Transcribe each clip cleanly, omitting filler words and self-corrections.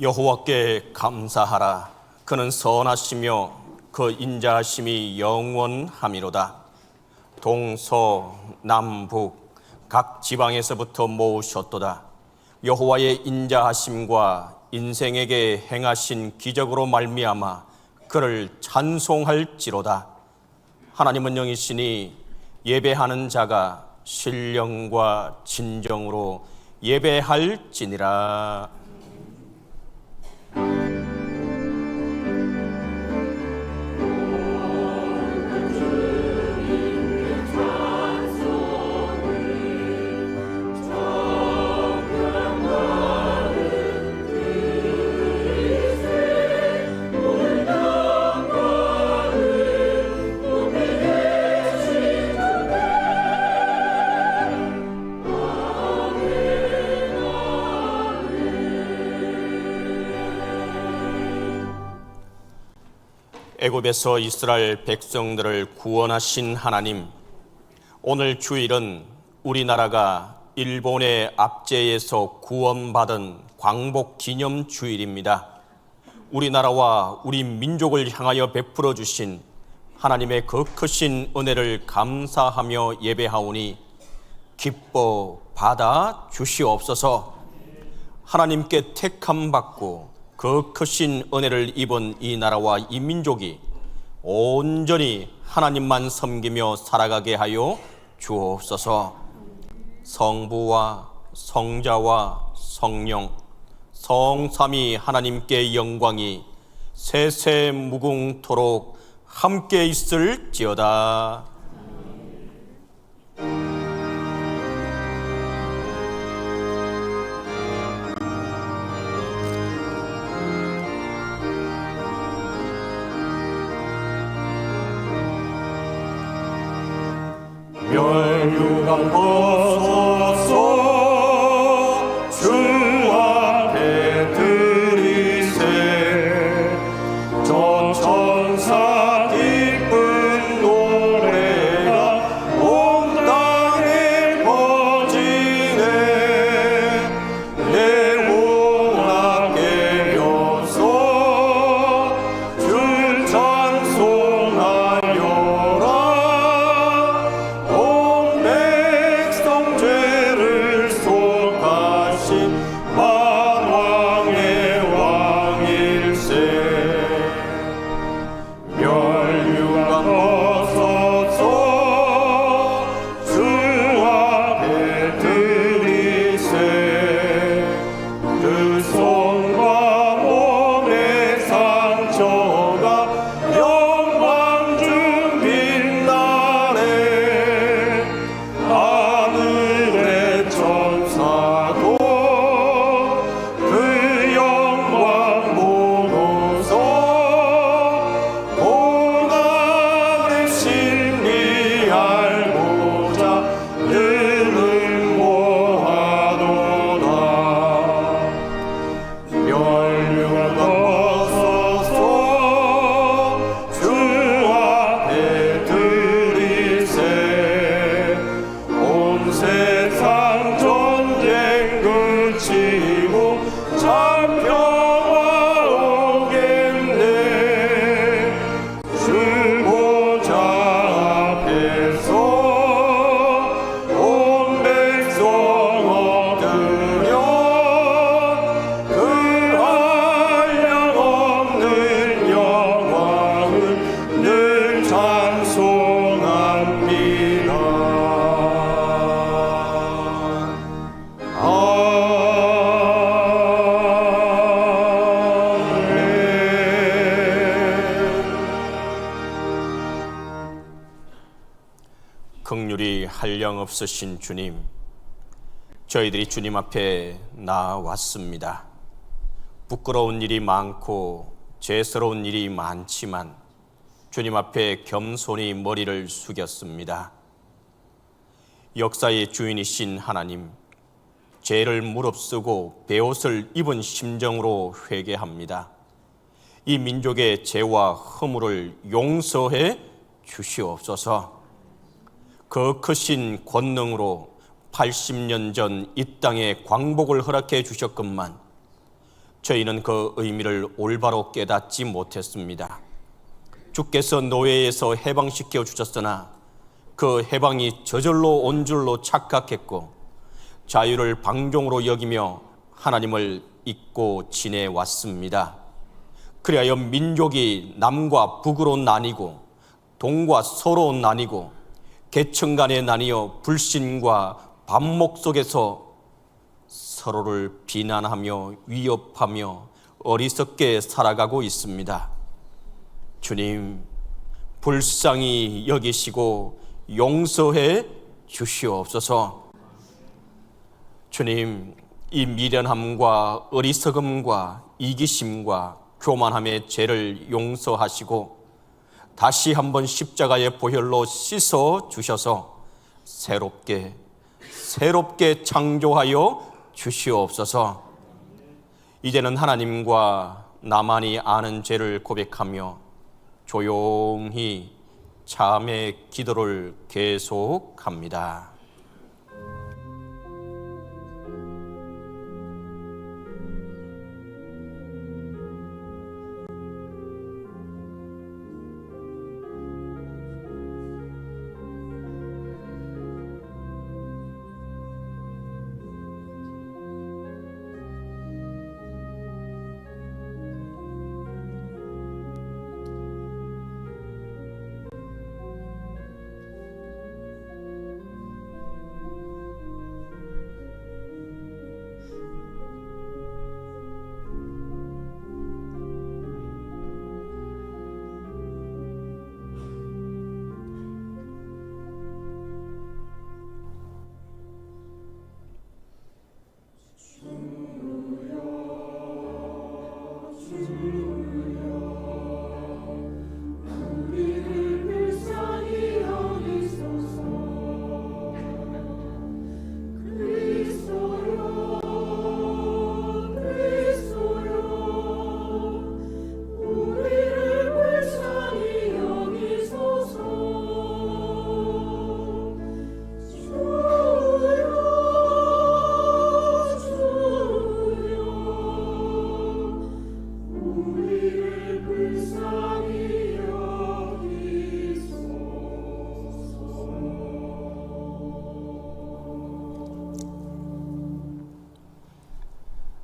여호와께 감사하라. 그는 선하시며 그 인자하심이 영원함이로다. 동서남북 각 지방에서부터 모으셨도다. 여호와의 인자하심과 인생에게 행하신 기적으로 말미암아 그를 찬송할지로다. 하나님은 영이시니 예배하는 자가 신령과 진정으로 예배할지니라. 애굽에서 이스라엘 백성들을 구원하신 하나님, 오늘 주일은 우리나라가 일본의 압제에서 구원받은 광복 기념 주일입니다. 우리나라와 우리 민족을 향하여 베풀어 주신 하나님의 그 크신 은혜를 감사하며 예배하오니 기뻐 받아 주시옵소서. 하나님께 택함 받고 그 크신 은혜를 입은 이 나라와 이 민족이 온전히 하나님만 섬기며 살아가게 하여 주옵소서. 성부와 성자와 성령 성삼위 하나님께 영광이 세세무궁토록 함께 있을지어다. 멸류관 벗어서 주 앞에 드리세. 전 천사 기쁜 노래가 온 땅에 퍼지네. 내 오락에 여서 주 찬송하여라. 긍휼이 한량없으신 주님, 저희들이 주님 앞에 나왔습니다. 부끄러운 일이 많고 죄스러운 일이 많지만 주님 앞에 겸손히 머리를 숙였습니다. 역사의 주인이신 하나님, 죄를 무릅쓰고 베옷을 입은 심정으로 회개합니다. 이 민족의 죄와 허물을 용서해 주시옵소서. 그 크신 권능으로 80년 전 이 땅에 광복을 허락해 주셨건만 저희는 그 의미를 올바로 깨닫지 못했습니다. 주께서 노예에서 해방시켜 주셨으나 그 해방이 저절로 온 줄로 착각했고 자유를 방종으로 여기며 하나님을 잊고 지내왔습니다. 그리하여 민족이 남과 북으로 나뉘고 동과 서로 나뉘고 계층 간에 나뉘어 불신과 반목 속에서 서로를 비난하며 위협하며 어리석게 살아가고 있습니다. 주님, 불쌍히 여기시고 용서해 주시옵소서. 주님, 이 미련함과 어리석음과 이기심과 교만함의 죄를 용서하시고 다시 한번 십자가의 보혈로 씻어 주셔서 새롭게 창조하여 주시옵소서. 이제는 하나님과 나만이 아는 죄를 고백하며 조용히 참의 기도를 계속합니다.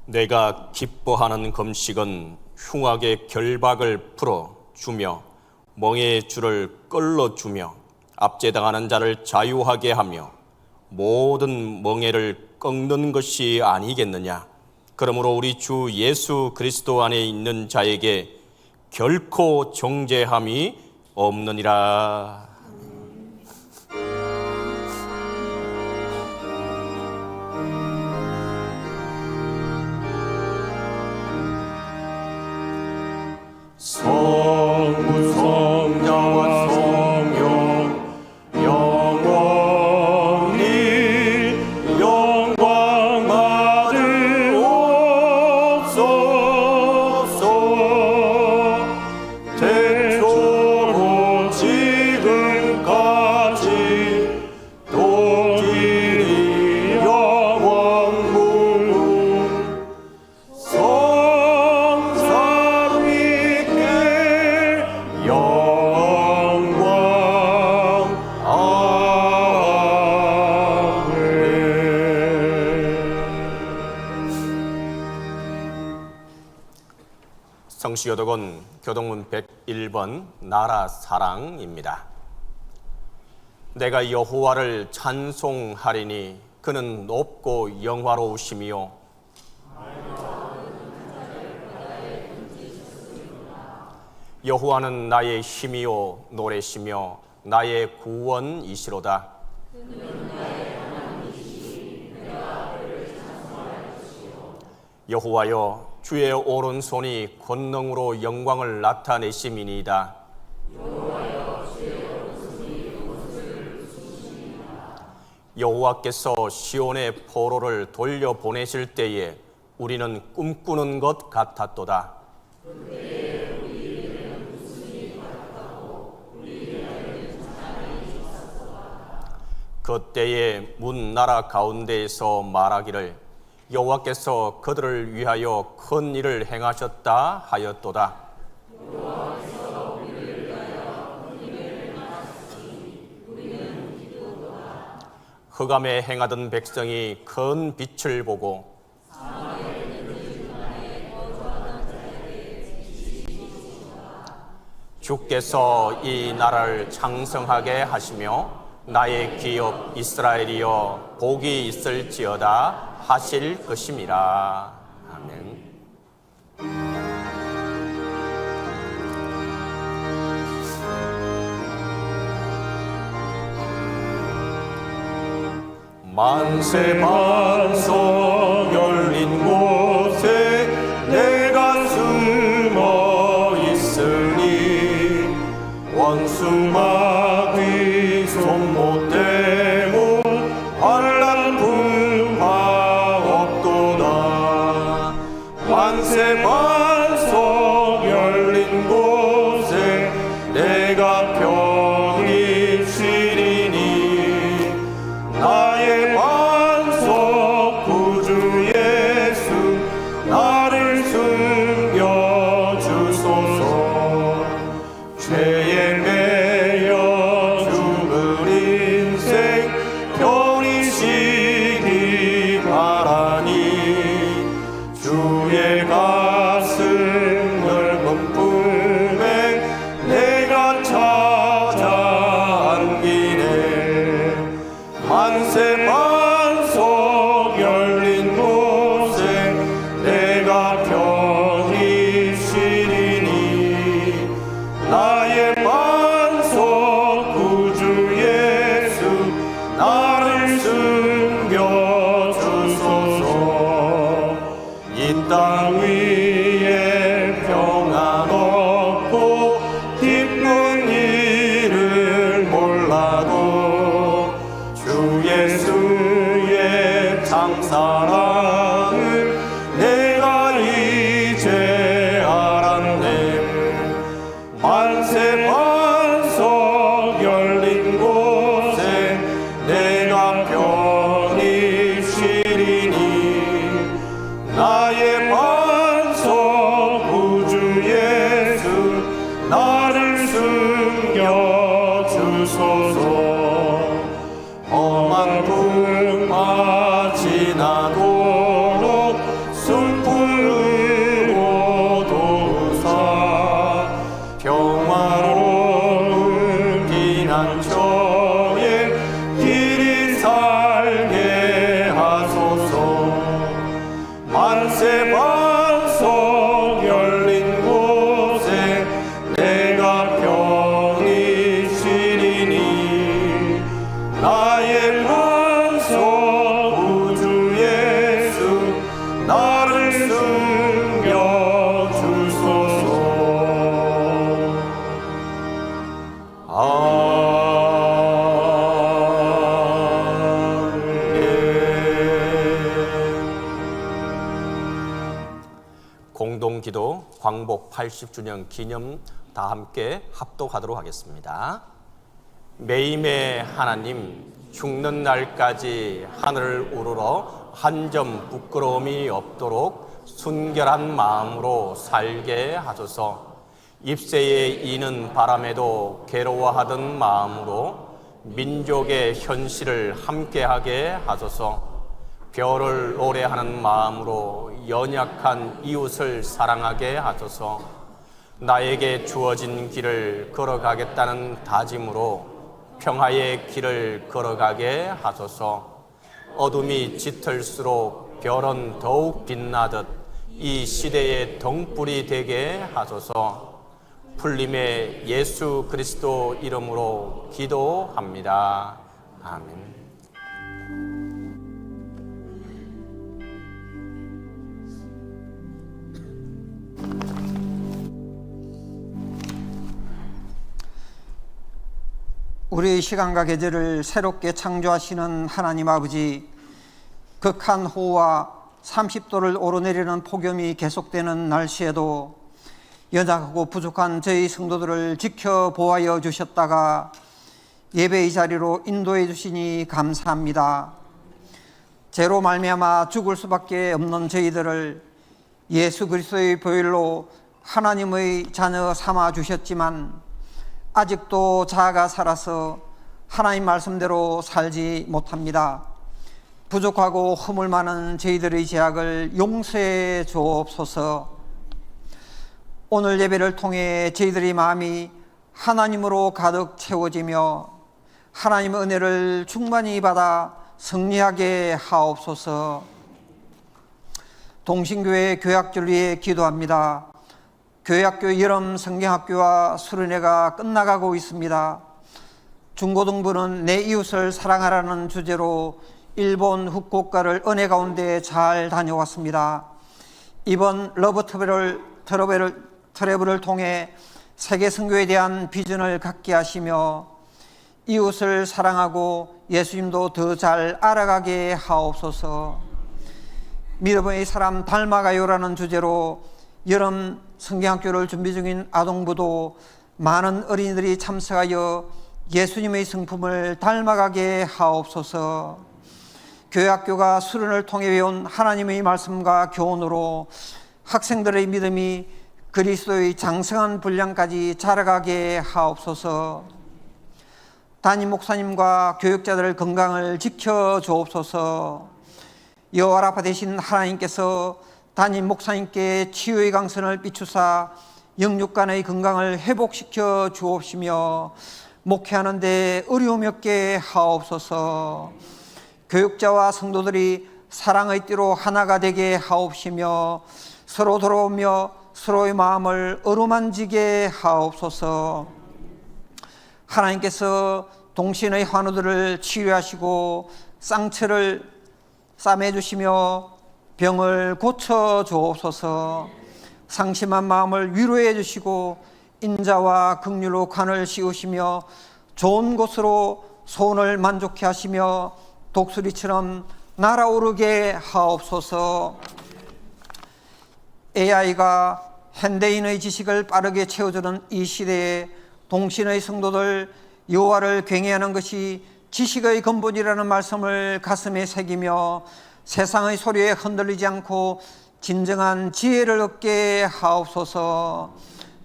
내가 기뻐하는 금식은 흉악의 결박을 풀어주며 멍에의 줄을 끌어주며 압제당하는 자를 자유하게 하며 모든 멍에를 꺾는 것이 아니겠느냐. 그러므로 우리 주 예수 그리스도 안에 있는 자에게 결코 정죄함이 없느니라. 성부 성자와 성령 영원히 영광 받으옵소서. 태초로 지금까지 동일히 영원무궁 성시교독은 교독문 101번 나라 사랑입니다. 내가 여호와를 찬송하리니 그는 높고 영화로우시며 여호와는 나의 힘이요 노래시며 나의 구원이시로다. 여호와여, 주의 오른손이 권능으로 영광을 나타내심이니이다. 여호와께서 시온의 포로를 돌려보내실 때에 우리는 꿈꾸는 것 같았도다. 그때에 문 나라 가운데에서 말하기를 여호와께서 그들을 위하여 큰 일을 행하셨다 하였도다. 흑암에 행하던 백성이 큰 빛을 보고 주께서 이 나라를 창성하게 하시며 나의 기업 이스라엘이여 복이 있을지어다 하실 것임이라. 아멘. 만세 만석 열린 곳에 내가 숨어 있으니 원수마귀 손못 대고 환난 분파 없도다. 만세 만석 열린 곳에 내가 편히 쉬리니 나의 반석 구주 예수 나를 숨겨 주소서. 죄에 매여 죽을 인생 편히 쉬기 바라니 주의 가슴 넓은 품에 내가 찾아 안기네. 만세 만석 열린 곳에 내가 편히 쉬리니 나의 반석 구주 예수 나를 숨겨 주소서. 이 땅 위에 평안 없고 기쁜 일을 몰라도 주 예수의 장사랑을 내가 이제 알았네. 만세 만석 열린 곳에 내가 편히 쉬리니 나의 반석 구주 예수 나를 숨겨 주소서. 험한 풍파 지나도록 순풍으로 도우사 평화로운 피난처에 길이 살게 하소서. 만세 반석 열린 곳에 내가 편히 쉬리니 나의 반석 구주 예수 나를 숨겨 주소서. 공동기도 광복 80주년 기념 다 함께 합독하도록 하겠습니다. 매임의 하나님, 죽는 날까지 하늘을 우러러 한 점 부끄러움이 없도록 순결한 마음으로 살게 하소서. 입새에 이는 바람에도 괴로워하던 마음으로 민족의 현실을 함께하게 하소서. 별을 노래하는 마음으로 연약한 이웃을 사랑하게 하소서. 나에게 주어진 길을 걸어가겠다는 다짐으로 평화의 길을 걸어가게 하소서. 어둠이 짙을수록 별은 더욱 빛나듯 이 시대의 등불이 되게 하소서. 풀림의 예수 그리스도 이름으로 기도합니다. 아멘. 우리의 시간과 계절을 새롭게 창조하시는 하나님 아버지, 극한 호우와 30도를 오르내리는 폭염이 계속되는 날씨에도 연약하고 부족한 저희 성도들을 지켜보아여 주셨다가 예배의 자리로 인도해 주시니 감사합니다. 죄로 말미암아 죽을 수밖에 없는 저희들을 예수 그리스도의 보혈로 하나님의 자녀 삼아 주셨지만 아직도 자아가 살아서 하나님 말씀대로 살지 못합니다. 부족하고 허물 많은 저희들의 죄악을 용서해 주옵소서. 오늘 예배를 통해 저희들의 마음이 하나님으로 가득 채워지며 하나님의 은혜를 충만히 받아 승리하게 하옵소서. 동신교회 교약주를 위해 기도합니다. 교회학교 여름 성경학교와 수련회가 끝나가고 있습니다. 중고등부는 내 이웃을 사랑하라는 주제로 일본 후쿠오카를 은혜 가운데 잘 다녀왔습니다. 이번 러브 트래블을 통해 세계 선교에 대한 비전을 갖게 하시며 이웃을 사랑하고 예수님도 더 잘 알아가게 하옵소서. 믿음의 사람 닮아가요라는 주제로 여름 성경학교를 준비 중인 아동부도 많은 어린이들이 참석하여 예수님의 성품을 닮아가게 하옵소서. 교회학교가 수련을 통해 배운 하나님의 말씀과 교훈으로 학생들의 믿음이 그리스도의 장성한 분량까지 자라가게 하옵소서. 담임 목사님과 교육자들 건강을 지켜주옵소서. 여호와 라파 되신 하나님께서 담임 목사님께 치유의 강선을 비추사 영육간의 건강을 회복시켜 주옵시며 목회하는 데 어려움이 없게 하옵소서. 교육자와 성도들이 사랑의 띠로 하나가 되게 하옵시며 서로 돌아오며 서로의 마음을 어루만지게 하옵소서. 하나님께서 동신의 환우들을 치유하시고 상처를 싸매주시며 병을 고쳐 주옵소서. 상심한 마음을 위로해 주시고 인자와 긍휼로 관을 씌우시며 좋은 곳으로 소원을 만족해 하시며 독수리처럼 날아오르게 하옵소서. AI가 현대인의 지식을 빠르게 채워주는 이 시대에 동신의 성도들 여호와를 경외하는 것이 지식의 근본이라는 말씀을 가슴에 새기며 세상의 소리에 흔들리지 않고 진정한 지혜를 얻게 하옵소서.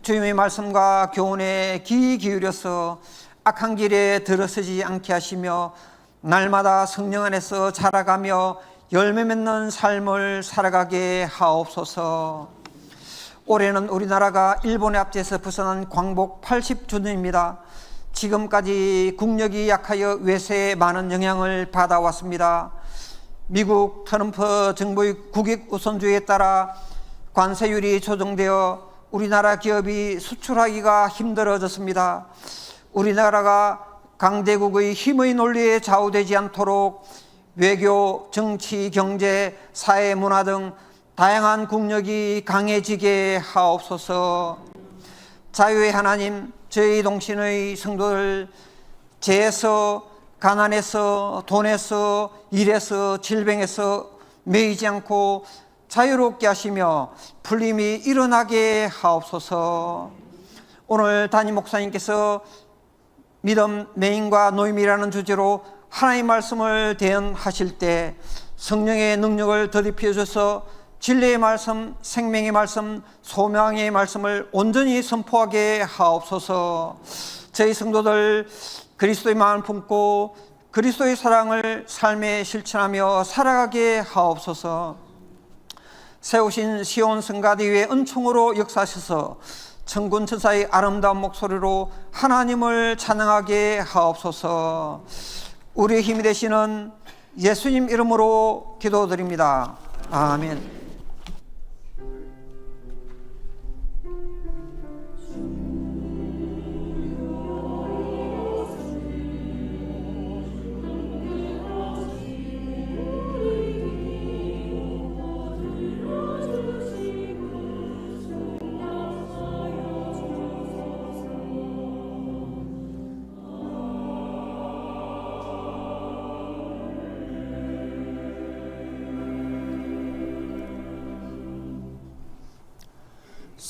주님의 말씀과 교훈에 귀 기울여서 악한 길에 들어서지 않게 하시며 날마다 성령 안에서 자라가며 열매 맺는 삶을 살아가게 하옵소서. 올해는 우리나라가 일본에 앞서서 벗어난 광복 80주년입니다. 지금까지 국력이 약하여 외세에 많은 영향을 받아왔습니다. 미국 트럼프 정부의 국익 우선주의에 따라 관세율이 조정되어 우리나라 기업이 수출하기가 힘들어졌습니다. 우리나라가 강대국의 힘의 논리에 좌우되지 않도록 외교, 정치, 경제, 사회, 문화 등 다양한 국력이 강해지게 하옵소서. 자유의 하나님, 저희 동신의 성도들 죄에서, 가난에서, 돈에서, 일에서, 질병에서 매이지 않고 자유롭게 하시며 풀림이 일어나게 하옵소서. 오늘 담임 목사님께서 믿음, 내인과 노임이라는 주제로 하나님 말씀을 대언하실 때 성령의 능력을 더럽혀 주셔서 진리의 말씀, 생명의 말씀, 소명의 말씀을 온전히 선포하게 하옵소서. 저희 성도들 그리스도의 마음을 품고 그리스도의 사랑을 삶에 실천하며 살아가게 하옵소서. 세우신 시온 성가대 위에 은총으로 역사하셔서 천군 천사의 아름다운 목소리로 하나님을 찬양하게 하옵소서. 우리의 힘이 되시는 예수님 이름으로 기도드립니다. 아멘.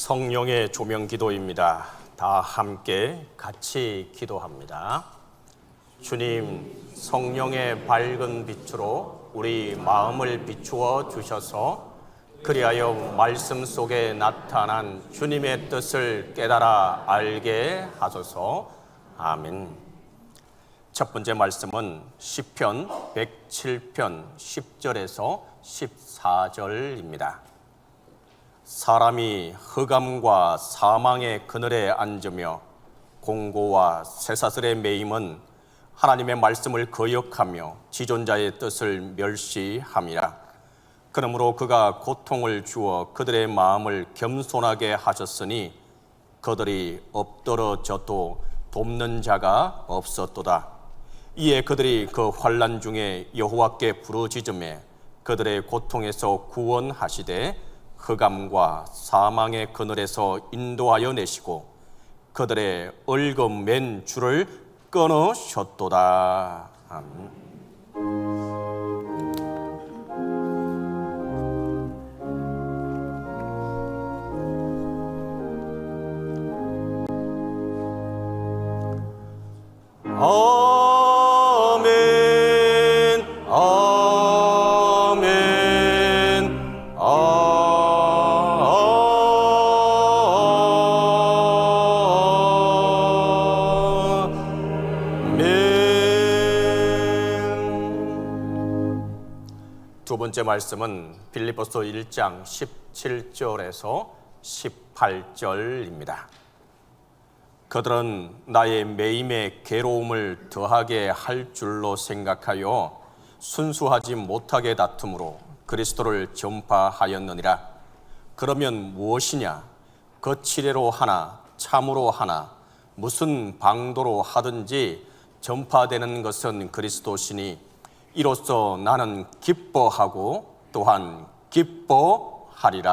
성령의 조명 기도입니다. 다 함께 같이 기도합니다. 주님, 성령의 밝은 빛으로 우리 마음을 비추어 주셔서 그리하여 말씀 속에 나타난 주님의 뜻을 깨달아 알게 하소서. 아멘. 첫 번째 말씀은 시편 107편 10절에서 14절입니다. 사람이 흑암과 사망의 그늘에 앉으며 공고와 쇠사슬에 매임은 하나님의 말씀을 거역하며 지존자의 뜻을 멸시함이라. 그러므로 그가 고통을 주어 그들의 마음을 겸손하게 하셨으니 그들이 엎드러져도 돕는 자가 없었도다. 이에 그들이 그 환난 중에 여호와께 부르짖음에 그들의 고통에서 구원하시되 흑암과 사망의 그늘에서 인도하여 내시고 그들의 얽은 맨 줄을 끊으셨도다. 아멘. 아멘, 아멘, 아멘. 두 번째 말씀은 빌립보서 1장 17절에서 18절입니다. 그들은 나의 매임에 괴로움을 더하게 할 줄로 생각하여 순수하지 못하게 다툼으로 그리스도를 전파하였느니라. 그러면 무엇이냐? 거칠애로 하나 참으로 하나 무슨 방도로 하든지 전파되는 것은 그리스도시니 이로써 나는 기뻐하고 또한 기뻐하리라.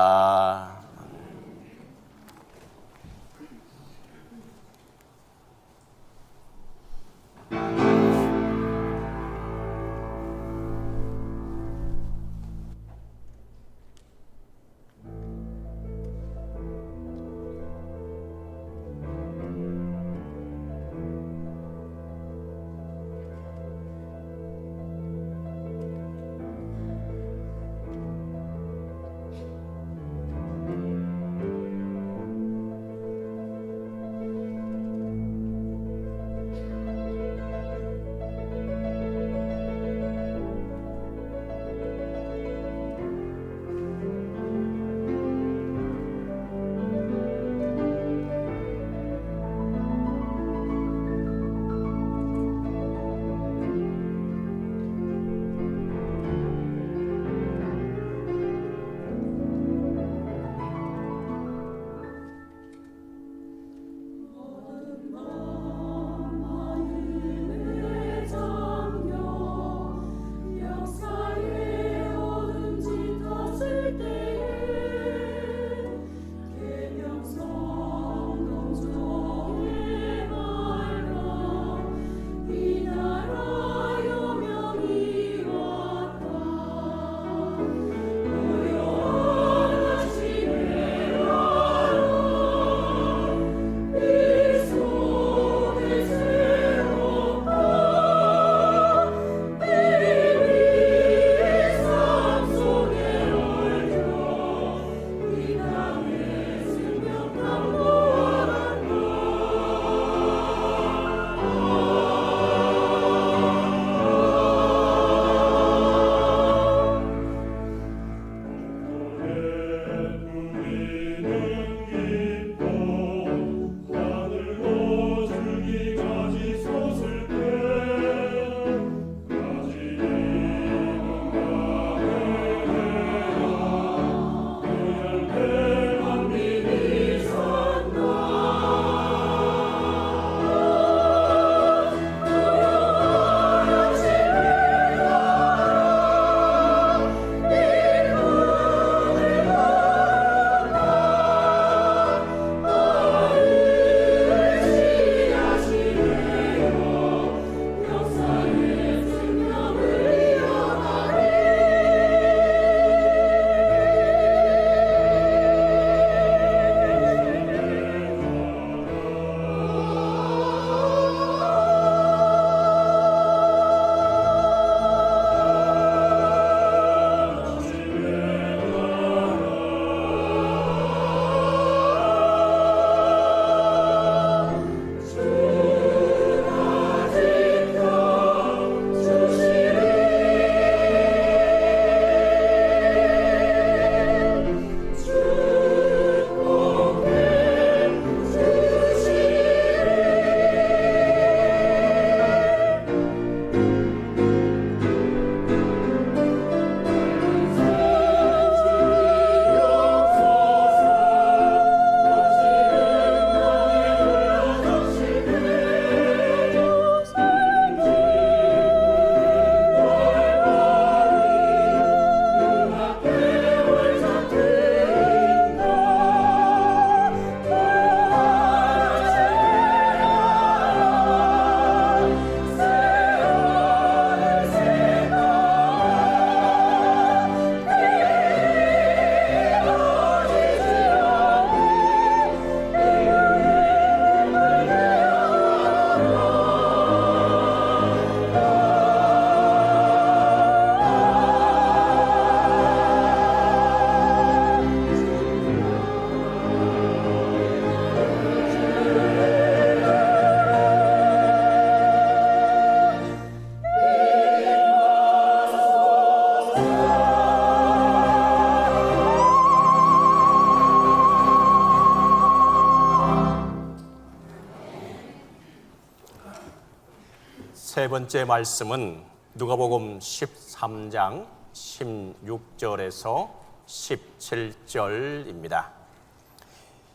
세 번째 말씀은 누가복음 13장 16절에서 17절입니다.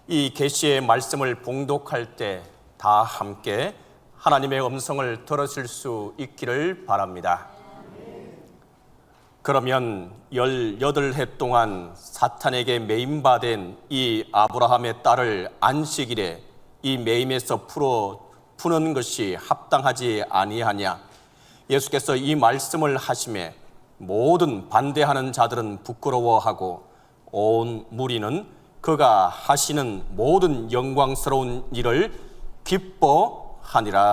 이 계시의 말씀을 봉독할 때 다 함께 하나님의 음성을 들으실 수 있기를 바랍니다. 그러면 18해 동안 사탄에게 매임받은 이 아브라함의 딸을 안식일에 이 매임에서 푸는 것이 합당하지 아니하냐. 예수께서 이 말씀을 하심에 모든 반대하는 자들은 부끄러워하고 온 무리는 그가 하시는 모든 영광스러운 일을 기뻐하니라.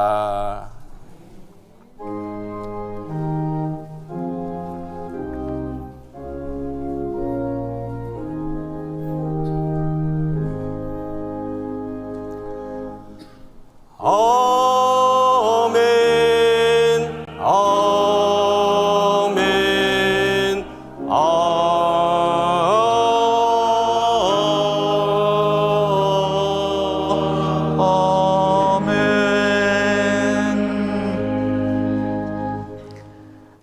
아멘, 아멘,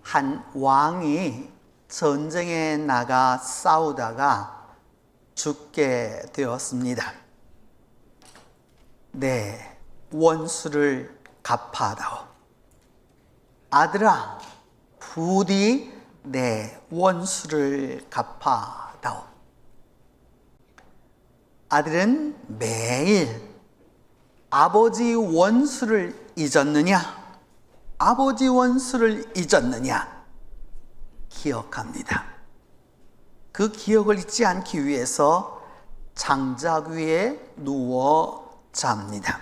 한 왕이 전쟁에 나가 싸우다가 죽게 되었습니다. 내 원수를 갚아다오. 아들아, 부디 내 원수를 갚아다오. 아들은 매일 아버지 원수를 잊었느냐? 아버지 원수를 잊었느냐? 기억합니다. 그 기억을 잊지 않기 위해서 장작 위에 누워 잡니다.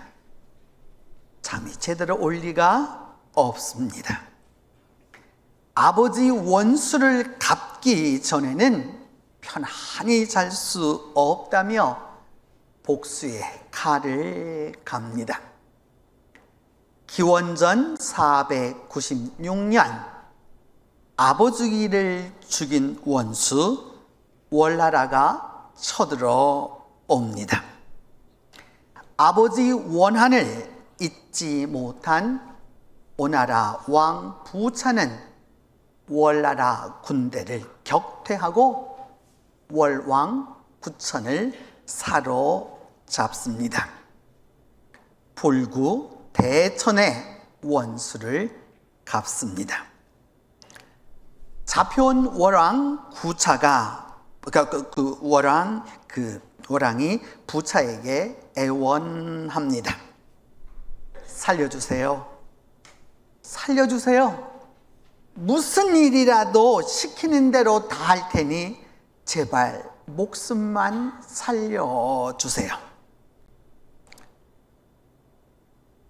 잠이 제대로 올 리가 없습니다. 아버지 원수를 갚기 전에는 편안히 잘 수 없다며 복수의 칼을 갑니다. 기원전 496년 아버지를 죽인 원수 월나라가 쳐들어옵니다. 아버지 원한을 잊지 못한 오나라 왕 부차는 월나라 군대를 격퇴하고 월왕 구천을 사로잡습니다. 불구 대천의 원수를 갚습니다. 잡혀온 월왕 구차가 월왕이 부차에게 애원합니다. 살려주세요. 살려주세요. 무슨 일이라도 시키는 대로 다 할 테니 제발 목숨만 살려주세요.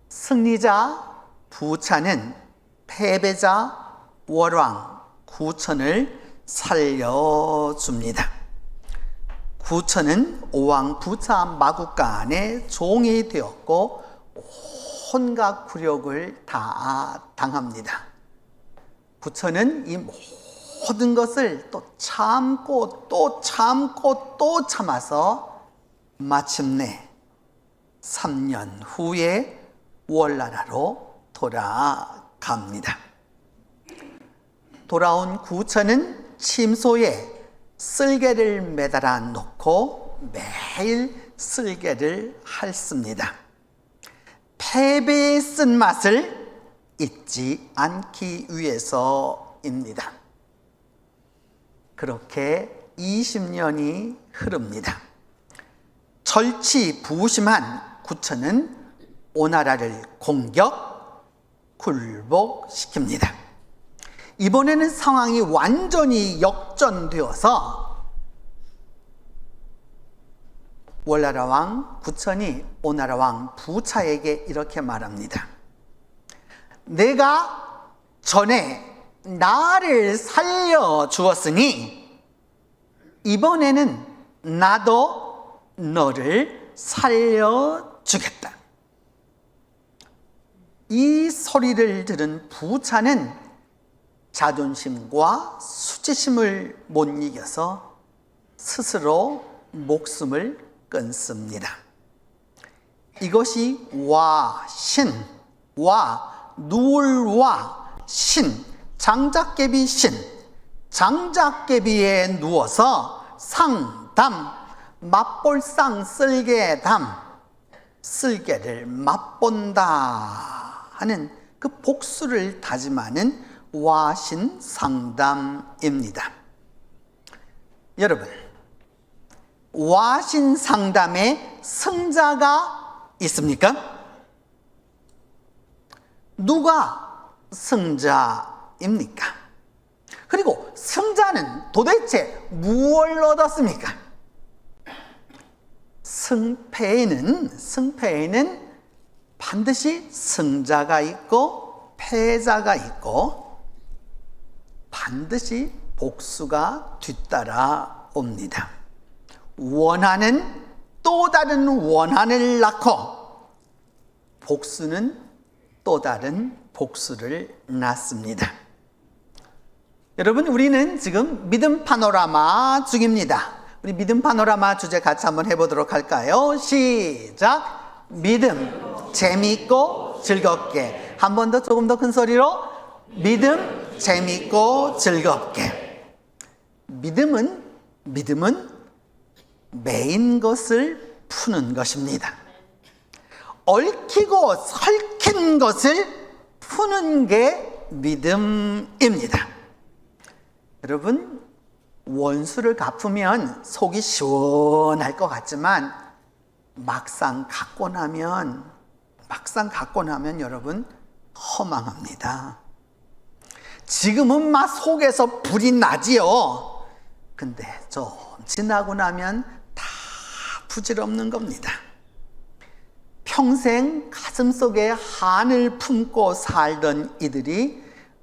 승리자 부차는 패배자 월왕 구천을 살려줍니다. 구천은 오왕 부차 마국간의 종이 되었고 온갖 굴욕을 다 당합니다. 구천은 이 모든 것을 또 참고 또 참고 또 참아서 마침내 3년 후에 월나라로 돌아갑니다. 돌아온 구천은 침소에 쓸개를 매달아 놓고 매일 쓸개를 핥습니다. 패배의 쓴맛을 잊지 않기 위해서입니다. 그렇게 20년이 흐릅니다. 절치부심한 구천은 오나라를 공격, 굴복시킵니다. 이번에는 상황이 완전히 역전되어서 월나라 왕 구천이 오나라 왕 부차에게 이렇게 말합니다. 내가 전에 나를 살려주었으니 이번에는 나도 너를 살려주겠다. 이 소리를 들은 부차는 자존심과 수치심을 못 이겨서 스스로 목숨을 끊습니다. 이것이 와신, 와 누울와 신, 장작개비 신, 장작개비에 누워서 상담, 맛볼상 쓸개담, 쓸개를 맛본다 하는 그 복수를 다짐하는 와신상담입니다. 여러분, 와신상담에 승자가 있습니까? 누가 승자입니까? 그리고 승자는 도대체 무엇을 얻었습니까? 승패에는 반드시 승자가 있고 패자가 있고 반드시 복수가 뒤따라 옵니다. 원한은 또 다른 원한을 낳고 복수는 또 다른 복수를 낳습니다. 여러분, 우리는 지금 믿음 파노라마 중입니다. 우리 믿음 파노라마 주제 같이 한번 해보도록 할까요? 시작! 믿음, 재미있고 즐겁게. 한 번 더, 조금 더 큰 소리로. 믿음, 재미있고 즐겁게. 믿음은 매인 것을 푸는 것입니다. 얽히고 설킨 것을 푸는 게 믿음입니다. 여러분, 원수를 갚으면 속이 시원할 것 같지만 막상 갖고 나면 여러분 허망합니다. 지금은 막 속에서 불이 나지요. 근데 좀 지나고 나면 다 부질없는 겁니다. 평생 가슴속에 한을 품고 살던 이들이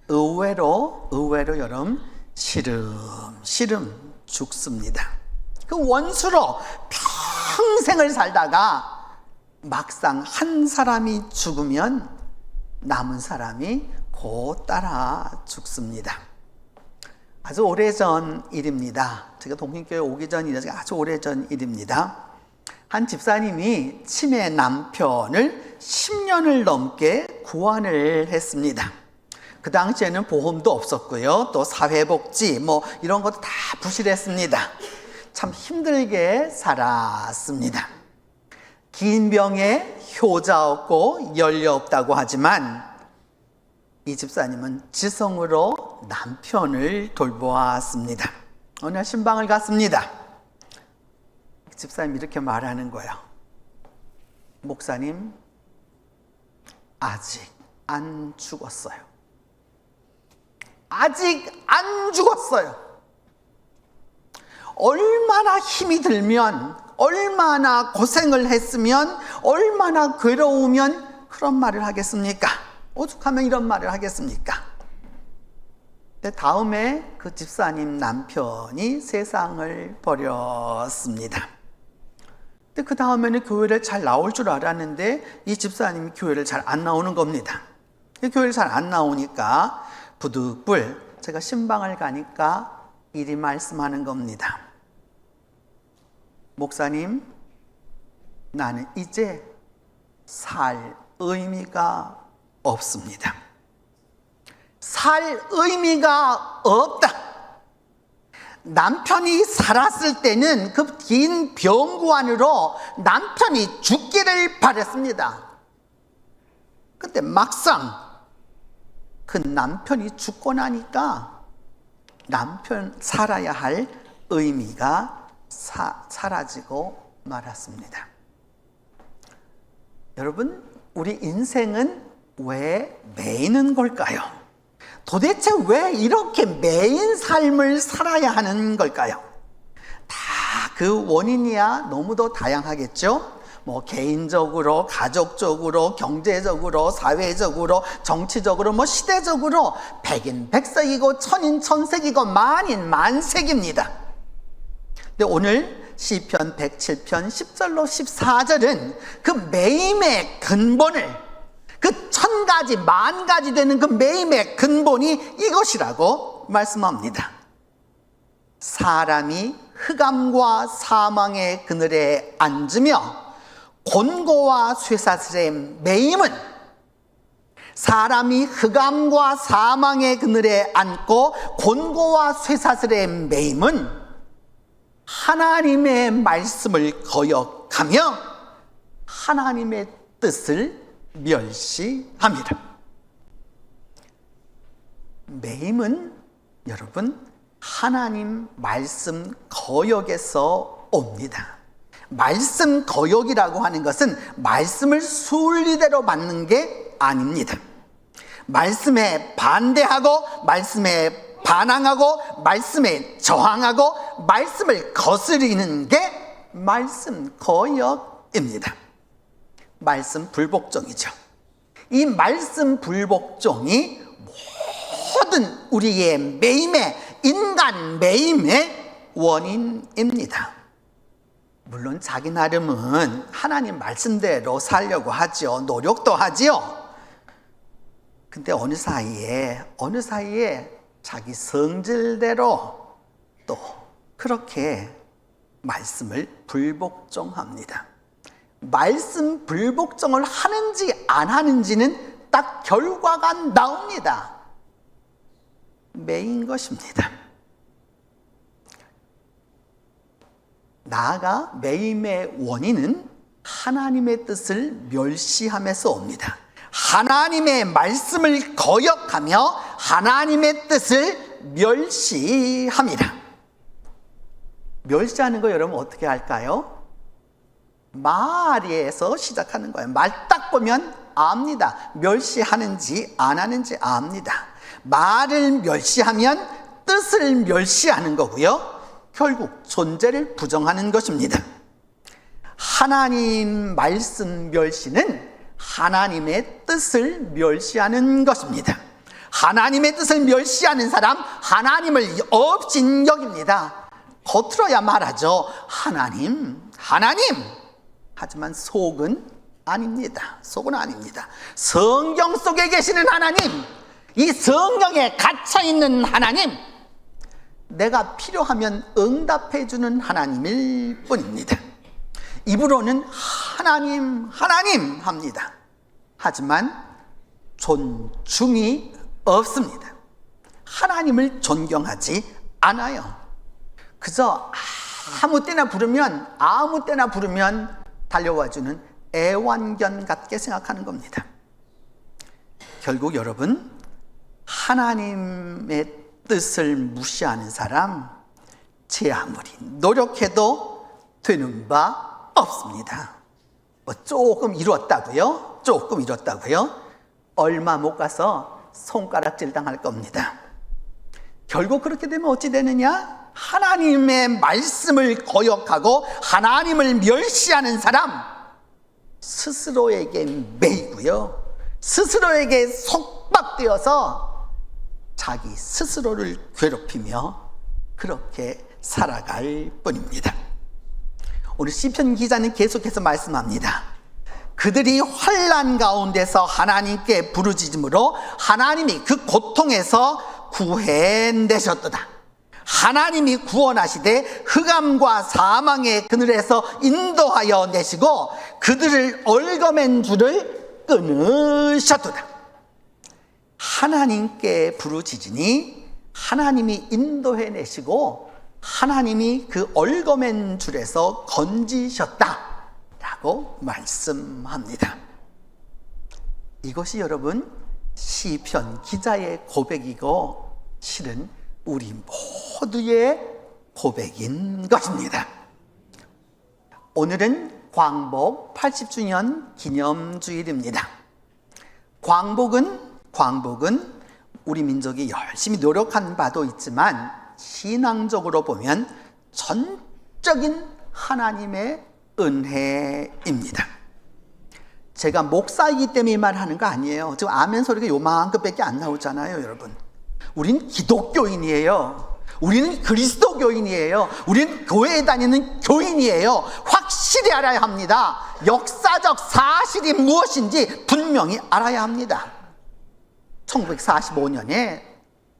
의외로 여러분 시름시름 죽습니다. 그 원수로 평생을 살다가 막상 한 사람이 죽으면 남은 사람이 곧 따라 죽습니다. 아주 오래전 일입니다. 제가 동신교회 오기 전 일이 아주 오래전 일입니다. 한 집사님이 치매 남편을 10년을 넘게 구원을 했습니다. 그 당시에는 보험도 없었고요. 또 사회복지 이런 것도 다 부실했습니다. 참 힘들게 살았습니다. 긴 병에 효자 없고 연료 없다고 하지만 이 집사님은 지성으로 남편을 돌보았습니다. 어느 날 신방을 갔습니다. 집사님이 이렇게 말하는 거예요. 목사님, 아직 안 죽었어요. 아직 안 죽었어요. 얼마나 힘이 들면, 얼마나 고생을 했으면, 얼마나 괴로우면 그런 말을 하겠습니까? 오죽하면 이런 말을 하겠습니까? 근데 다음에 그 집사님 남편이 세상을 버렸습니다. 근데 그 다음에는 교회를 잘 나올 줄 알았는데 이 집사님이 교회를 잘 안 나오는 겁니다. 교회를 잘 안 나오니까 부득불 제가 신방을 가니까 이리 말씀하는 겁니다. 목사님, 나는 이제 살 의미가 없습니다. 살 의미가 없다. 남편이 살았을 때는 그 긴 병구 안으로 남편이 죽기를 바랬습니다. 근데 막상 그 남편이 죽고 나니까 살아야 할 의미가 사라지고 말았습니다. 여러분, 우리 인생은 왜 매이는 걸까요? 도대체 왜 이렇게 매인 삶을 살아야 하는 걸까요? 다 그 원인이야 너무도 다양하겠죠? 개인적으로, 가족적으로, 경제적으로, 사회적으로, 정치적으로, 시대적으로 백인 백색이고 천인 천색이고 만인 만색입니다. 근데 오늘 시편 107편 10절로 14절은 그 매임의 근본을, 그 1000가지 만가지 되는 그 매임의 근본이 이것이라고 말씀합니다. 사람이 흑암과 사망의 그늘에 앉으며 곤고와 쇠사슬의 매임은 사람이 흑암과 사망의 그늘에 앉고 곤고와 쇠사슬에 매임은 하나님의 말씀을 거역하며 하나님의 뜻을 멸시합니다. 매임은 여러분 하나님 말씀 거역에서 옵니다. 말씀 거역이라고 하는 것은 말씀을 순리대로 받는 게 아닙니다. 말씀에 반대하고 말씀에 반항하고 말씀에 저항하고 말씀을 거스리는 게 말씀 거역입니다. 말씀 불복종이죠. 이 말씀 불복종이 모든 우리의 매임의 인간 매임의 원인입니다. 물론 자기 나름은 하나님 말씀대로 살려고 하죠. 노력도 하지요. 근데 어느 사이에 자기 성질대로 또 그렇게 말씀을 불복종합니다. 말씀 불복종을 하는지 안 하는지는 딱 결과가 나옵니다. 매인 것입니다. 나아가 매임의 원인은 하나님의 뜻을 멸시함에서 옵니다. 하나님의 말씀을 거역하며 하나님의 뜻을 멸시합니다. 멸시하는 거 여러분 어떻게 할까요? 말에서 시작하는 거예요. 말 딱 보면 압니다. 멸시하는지 안 하는지 압니다. 말을 멸시하면 뜻을 멸시하는 거고요. 결국 존재를 부정하는 것입니다. 하나님 말씀 멸시는 하나님의 뜻을 멸시하는 것입니다. 하나님의 뜻을 멸시하는 사람 하나님을 업신여깁니다. 겉으로야 말하죠. 하나님. 하지만 속은 아닙니다. 속은 아닙니다. 성경 속에 계시는 하나님, 이 성경에 갇혀있는 하나님, 내가 필요하면 응답해 주는 하나님일 뿐입니다. 입으로는 하나님 합니다. 하지만 존중이 없습니다. 하나님을 존경하지 않아요. 그저 아무 때나 부르면 달려와주는 애완견 같게 생각하는 겁니다. 결국 여러분, 하나님의 뜻을 무시하는 사람, 제 아무리 노력해도 되는 바 없습니다. 조금 이뤘다고요? 얼마 못 가서 손가락질 당할 겁니다. 결국 그렇게 되면 어찌 되느냐? 하나님의 말씀을 거역하고 하나님을 멸시하는 사람, 스스로에게 매이고요, 스스로에게 속박되어서 자기 스스로를 괴롭히며 그렇게 살아갈 뿐입니다. 오늘 시편 기자는 계속해서 말씀합니다. 그들이 환난 가운데서 하나님께 부르짖음으로 하나님이 그 고통에서 구해내셨도다. 하나님이 구원하시되 흑암과 사망의 그늘에서 인도하여 내시고 그들을 얽어맨 줄을 끊으셨도다. 하나님께 부르짖으니 하나님이 인도해 내시고 하나님이 그 얽어맨 줄에서 건지셨다라고 말씀합니다. 이것이 여러분 시편 기자의 고백이고 실은 우리 모두의 고백인 것입니다. 오늘은 광복 80주년 기념주일입니다. 광복은 우리 민족이 열심히 노력한 바도 있지만 신앙적으로 보면 전적인 하나님의 은혜입니다. 제가 목사이기 때문에 말하는 거 아니에요. 지금 아멘 소리가 요만큼밖에 안 나오잖아요, 여러분. 우린 기독교인이에요. 우리는 그리스도교인이에요. 우리는 교회에 다니는 교인이에요. 확실히 알아야 합니다. 역사적 사실이 무엇인지 분명히 알아야 합니다. 1945년에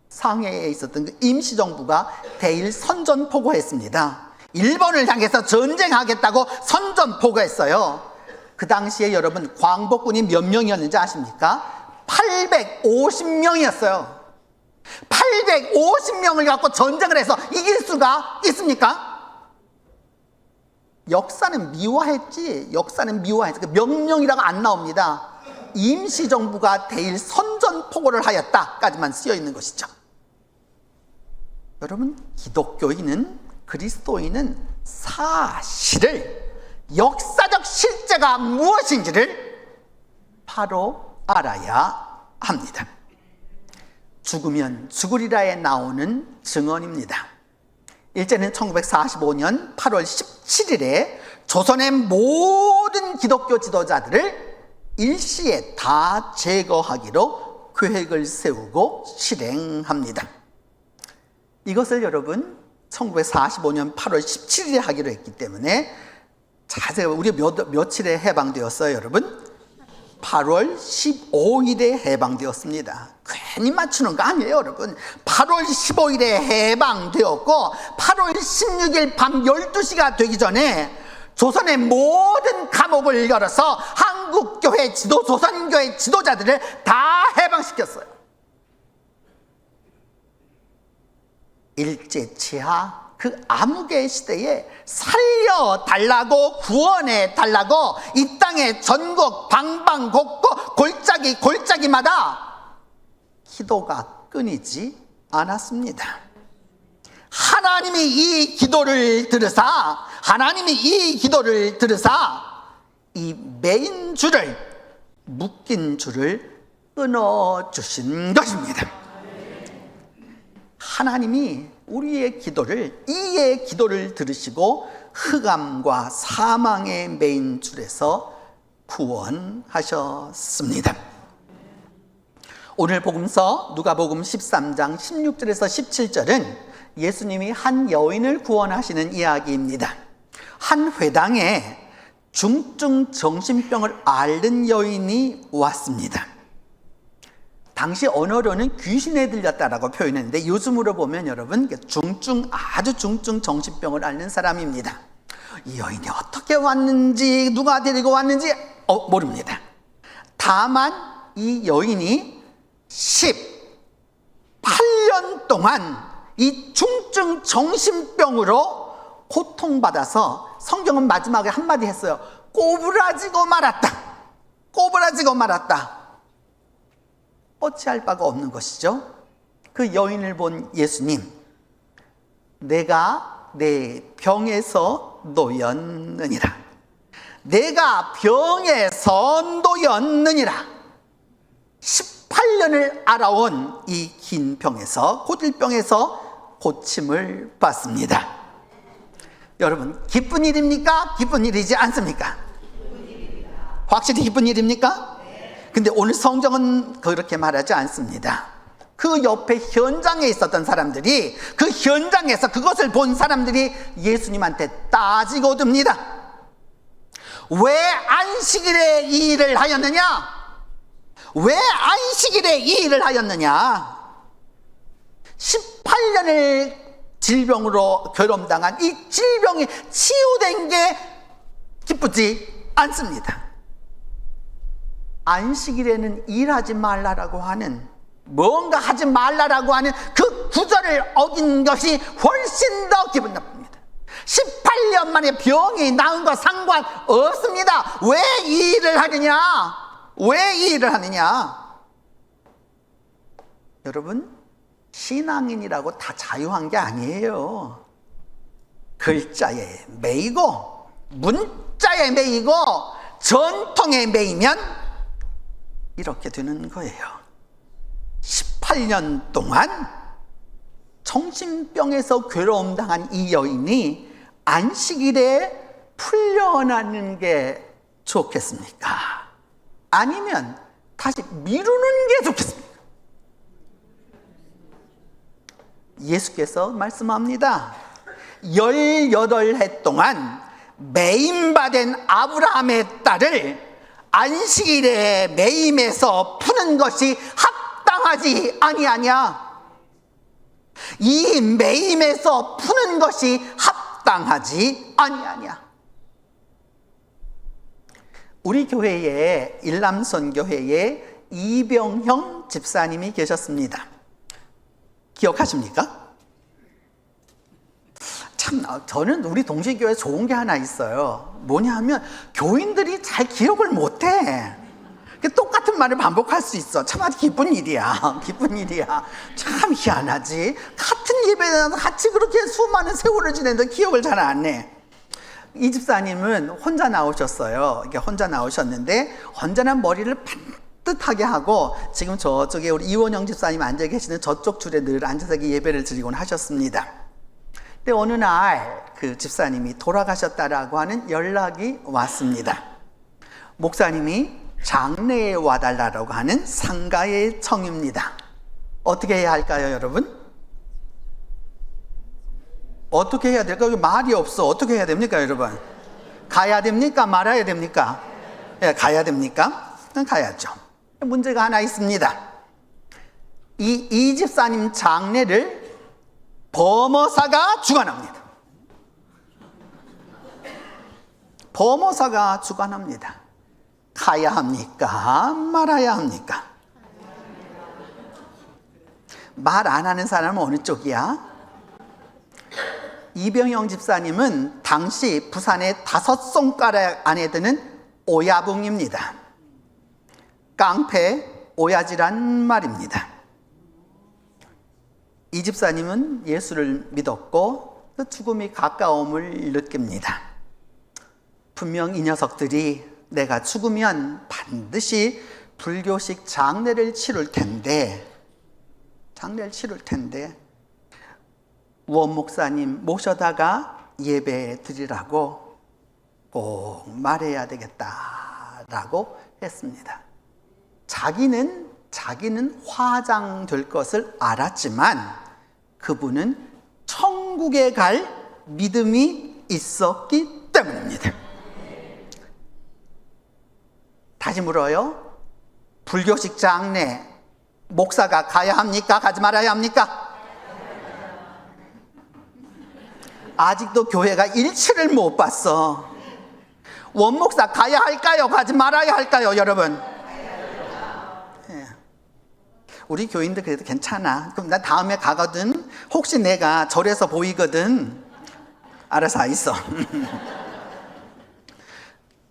상해에 있었던 그 임시정부가 대일 선전포고했습니다. 일본을 향해서 전쟁하겠다고 선전포고했어요. 그 당시에 여러분 광복군이 몇 명이었는지 아십니까? 850명이었어요. 850명을 갖고 전쟁을 해서 이길 수가 있습니까? 역사는 미화했지. 역사는 미화했지. 명령이라고 안 나옵니다. 임시정부가 대일 선전포고를 하였다까지만 쓰여 있는 것이죠. 여러분, 기독교인은, 그리스도인은 사실을, 역사적 실제가 무엇인지를 바로 알아야 합니다. 죽으면 죽으리라에 나오는 증언입니다. 일제는 1945년 8월 17일에 조선의 모든 기독교 지도자들을 일시에 다 제거하기로 계획을 세우고 실행합니다. 이것을 여러분 1945년 8월 17일에 하기로 했기 때문에 자세히 우리 며칠에 해방되었어요, 여러분? 8월 15일에 해방되었습니다. 괜히 맞추는 거 아니에요, 여러분. 8월 15일에 해방되었고 8월 16일 밤 12시가 되기 전에 조선의 모든 감옥을 열어서 한국교회 조선교회 지도자들을 다 해방시켰어요. 일제치하 그 암흑의 시대에 살려달라고, 구원해달라고 이 땅의 전국 방방곡곡 골짜기마다 기도가 끊이지 않았습니다. 하나님이 이 기도를 들으사 이 매인 줄을, 묶인 줄을 끊어주신 것입니다. 하나님이 우리의 기도를, 이의 기도를 들으시고 흑암과 사망의 매인 줄에서 구원하셨습니다. 오늘 복음서 누가복음 13장 16절에서 17절은 예수님이 한 여인을 구원하시는 이야기입니다. 한 회당에 중증 정신병을 앓는 여인이 왔습니다. 당시 언어로는 귀신에 들렸다라고 표현했는데 요즘으로 보면 여러분 아주 중증 정신병을 앓는 사람입니다. 이 여인이 어떻게 왔는지, 누가 데리고 왔는지 모릅니다. 다만 이 여인이 18년 동안 이 중증 정신병으로 고통받아서, 성경은 마지막에 한마디 했어요. 꼬부라지고 말았다. 어찌할 바가 없는 것이죠. 그 여인을 본 예수님, 내가 내 병에서 놓였느니라. 18년을 알아온 이 긴 병에서, 고질병에서 고침을 받습니다. 여러분, 기쁜 일입니까? 기쁜 일이지 않습니까? 확실히 기쁜 일입니까? 근데 오늘 성경은 그렇게 말하지 않습니다. 그 옆에 현장에 있었던 사람들이, 그 현장에서 그것을 본 사람들이 예수님한테 따지고 듭니다. 왜 안식일에 이 일을 하였느냐? 왜 안식일에 이 일을 하였느냐? 18년을 질병으로 괴롭당한 이 질병이 치유된 게 기쁘지 않습니다. 안식일에는 일하지 말라라고 하는, 뭔가 하지 말라라고 하는 그 구절을 어긴 것이 훨씬 더 기분 나쁩니다. 18년 만에 병이 나은 거 상관없습니다. 왜 이 일을 하느냐? 왜 이 일을 하느냐? 여러분, 신앙인이라고 다 자유한 게 아니에요. 글자에 매이고, 문자에 매이고, 전통에 매이면 이렇게 되는 거예요. 18년 동안 정신병에서 괴로움 당한 이 여인이 안식일에 풀려나는 게 좋겠습니까? 아니면 다시 미루는 게 좋겠습니까? 예수께서 말씀합니다. 18해 동안 매임받은 아브라함의 딸을 안식일에 매임해서 푸는 것이 합당하지 아니하냐? 이 매임에서 푸는 것이 합당하지 아니하냐? 우리 교회에, 일남선 교회에 이병형 집사님이 계셨습니다. 기억하십니까? 참, 저는 우리 동시교회 좋은 게 하나 있어요. 뭐냐 하면 교인들이 잘 기억을 못해. 똑같은 말을 반복할 수 있어. 참 아주 기쁜 일이야. 기쁜 일이야. 참 희한하지. 같은 예배에 같이 그렇게 수많은 세월을 지냈는데 기억을 잘 안 해. 이 집사님은 혼자 나오셨어요. 이렇게 혼자 나오셨는데 언제나 머리를 반듯하게 하고 지금 저쪽에 우리 이원영 집사님 앉아 계시는 저쪽 줄에 늘 앉아서 예배를 드리곤 하셨습니다. 근데 어느 날 그 집사님이 돌아가셨다라고 하는 연락이 왔습니다. 목사님이 장례에 와달라고 하는 상가의 청입니다. 어떻게 해야 할까요, 여러분? 어떻게 해야 될까? 말이 없어. 어떻게 해야 됩니까, 여러분? 가야 됩니까? 말아야 됩니까? 예, 가야 됩니까? 가야죠. 문제가 하나 있습니다. 이 집사님 장례를 범어사가 주관합니다. 범어사가 주관합니다. 가야 합니까? 말아야 합니까? 말 안 하는 사람은 어느 쪽이야? 이병영 집사님은 당시 부산의 5손가락 안에 드는 오야붕입니다. 깡패, 오야지란 말입니다. 이 집사님은 예수를 믿었고 그 죽음이 가까움을 느낍니다. 분명 이 녀석들이 내가 죽으면 반드시 불교식 장례를 치를 텐데 원 목사님 모셔다가 예배 드리라고 꼭 말해야 되겠다라고 했습니다. 자기는 화장될 것을 알았지만 그분은 천국에 갈 믿음이 있었기 때문입니다. 다시 물어요. 불교식 장례 목사가 가야 합니까? 가지 말아야 합니까? 아직도 교회가 일치를 못 봤어. 원목사 가야 할까요? 가지 말아야 할까요, 여러분? 예. 우리 교인들 그래도 괜찮아. 그럼 나 다음에 가거든. 혹시 내가 절에서 보이거든. 알아서 있어.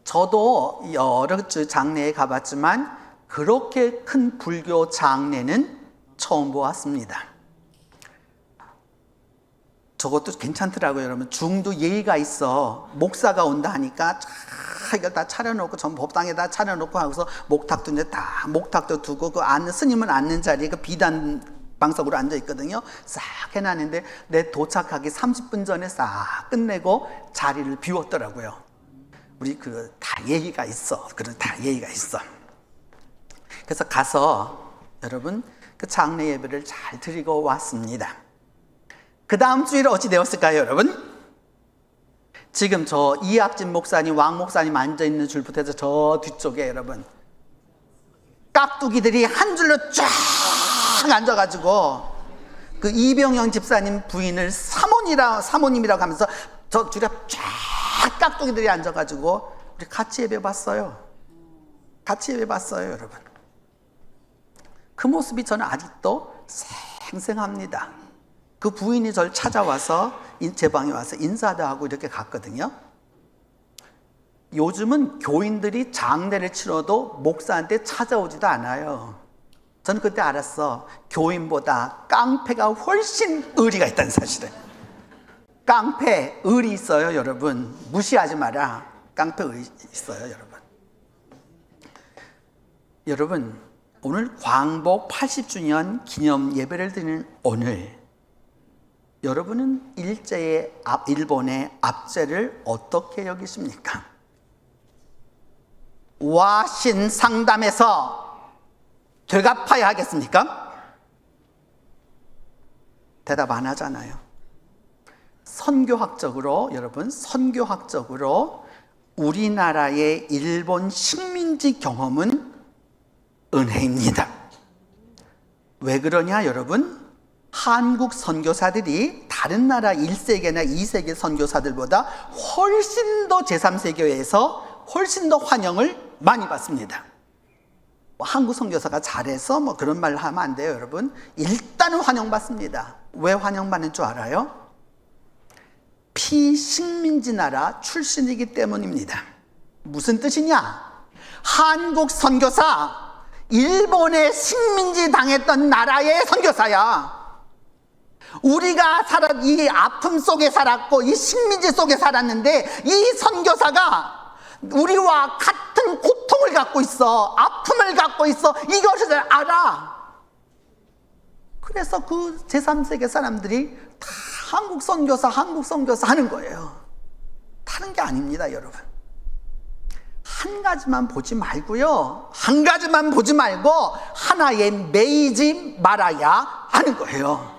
저도 여러 장례에 가봤지만 그렇게 큰 불교 장례는 처음 보았습니다. 저것도 괜찮더라고요, 여러분. 중도 예의가 있어. 목사가 온다 하니까 이걸 다 차려놓고 전 법당에다 차려놓고 하고서 목탁도 이제 다 목탁도 두고 그 앉는 스님은 앉는 자리에 그 비단 방석으로 앉아 있거든요. 싹 해놨는데 내 도착하기 30분 전에 싹 끝내고 자리를 비웠더라고요. 우리 다 예의가 있어. 그런 다 예의가 있어. 그래서 가서 여러분 그 장례 예배를 잘 드리고 왔습니다. 그 다음 주일에 어찌 되었을까요, 여러분? 지금 저 이학진 목사님, 왕 목사님 앉아있는 줄부터 해서 저 뒤쪽에 여러분 깍두기들이 한 줄로 쫙 앉아가지고 그 이병영 집사님 부인을 사모님이라고 하면서 저 줄에 쫙 깍두기들이 앉아가지고 우리 같이 예배 봤어요. 같이 예배 봤어요, 여러분. 그 모습이 저는 아직도 생생합니다. 그 부인이 저를 찾아와서 제 방에 와서 인사도 하고 이렇게 갔거든요. 요즘은 교인들이 장례를 치러도 목사한테 찾아오지도 않아요. 저는 그때 알았어. 교인보다 깡패가 훨씬 의리가 있다는 사실을. 깡패 의리 있어요, 여러분. 무시하지 마라. 깡패 의리 있어요, 여러분. 여러분, 오늘 광복 80주년 기념 예배를 드리는 오늘 여러분은 일본의 압제를 어떻게 여기십니까? 와신 상담에서 되갚아야 하겠습니까? 대답 안 하잖아요. 선교학적으로 여러분, 선교학적으로 우리나라의 일본 식민지 경험은 은혜입니다. 왜 그러냐, 여러분? 한국 선교사들이 다른 나라 1세계나 2세계 선교사들보다 훨씬 더 제3세계에서 훨씬 더 환영을 많이 받습니다. 뭐 한국 선교사가 잘해서 뭐 그런 말 하면 안 돼요, 여러분. 일단은 환영받습니다. 왜 환영받는 줄 알아요? 피식민지 나라 출신이기 때문입니다. 무슨 뜻이냐? 한국 선교사, 일본의 식민지 당했던 나라의 선교사야. 우리가 이 아픔 속에 살았고 이 식민지 속에 살았는데 이 선교사가 우리와 같은 고통을 갖고 있어, 아픔을 갖고 있어, 이것을 알아. 그래서 그 제3세계 사람들이 다 한국 선교사 하는 거예요. 다른 게 아닙니다, 여러분. 한 가지만 보지 말고요, 한 가지만 보지 말고 하나에 매이지 말아야 하는 거예요.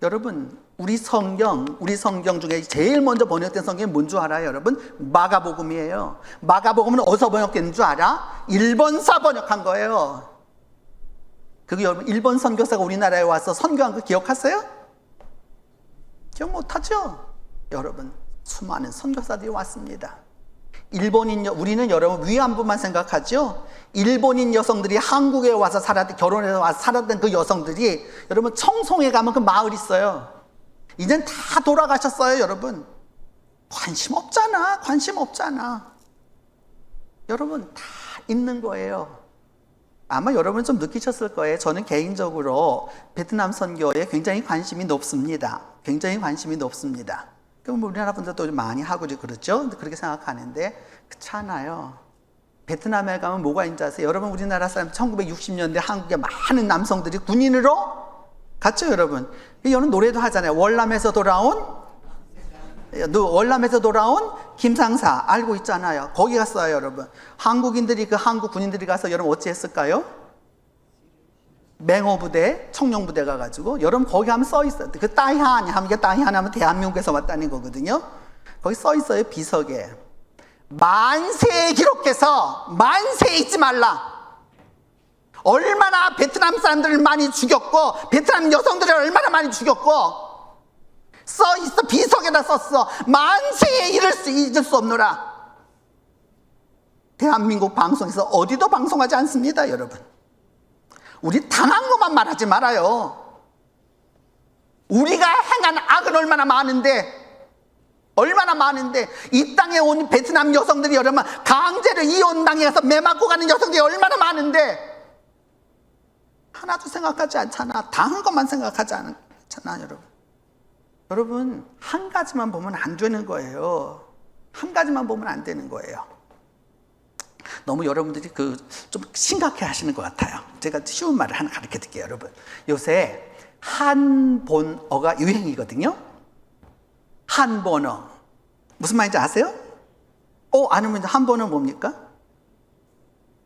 여러분, 우리 성경 중에 제일 먼저 번역된 성경이 뭔 줄 알아요, 여러분? 마가복음이에요. 마가복음은 어디서 번역된 줄 알아? 일본사 번역한 거예요. 그게 여러분, 일본 선교사가 우리나라에 와서 선교한 거 기억하세요? 기억 못하죠? 여러분, 수많은 선교사들이 왔습니다. 우리는 여러분 위안부만 생각하죠? 일본인 여성들이 한국에 와서 결혼해서 와서 살았던 그 여성들이, 여러분 청송에 가면 그 마을 있어요. 이젠 다 돌아가셨어요, 여러분. 관심 없잖아. 여러분, 다 있는 거예요. 아마 여러분 좀 느끼셨을 거예요. 저는 개인적으로 베트남 선교에 굉장히 관심이 높습니다. 그럼 우리나라 분들도 많이 하고 그렇죠? 그렇게 생각하는데 그렇잖아요. 베트남에 가면 뭐가 있는지 아세요? 여러분, 우리나라 사람 1960년대 한국에 많은 남성들이 군인으로 갔죠, 여러분. 여러분 노래도 하잖아요. 월남에서 돌아온 김상사 알고 있잖아요. 거기 갔어요, 여러분. 한국 군인들이 가서 여러분 어찌 했을까요? 맹호부대, 청룡부대 가가지고, 여러분 거기 하면 써 있어요. 그 따이한 하면, 이게 따이한 하면 대한민국에서 왔다는 거거든요. 거기 써 있어요, 비석에. 만세에 기록해서 만세에 잊지 말라. 얼마나 베트남 사람들을 많이 죽였고, 베트남 여성들을 얼마나 많이 죽였고, 써 있어, 비석에다 썼어. 만세에 잊을 수 없노라. 대한민국 방송에서 어디도 방송하지 않습니다, 여러분. 우리 당한 것만 말하지 말아요. 우리가 행한 악은 얼마나 많은데 이 땅에 온 베트남 여성들이 여러분 강제로 이혼당해서 매 맞고 가는 여성들이 얼마나 많은데 하나도 생각하지 않잖아. 당한 것만 생각하지 않잖아, 여러분. 여러분, 한 가지만 보면 안 되는 거예요. 너무 여러분들이 좀 심각해 하시는 것 같아요. 제가 쉬운 말을 하나 가르쳐 드릴게요, 여러분. 요새 한본어가 유행이거든요. 한본어. 무슨 말인지 아세요? 아니면 한본어 뭡니까?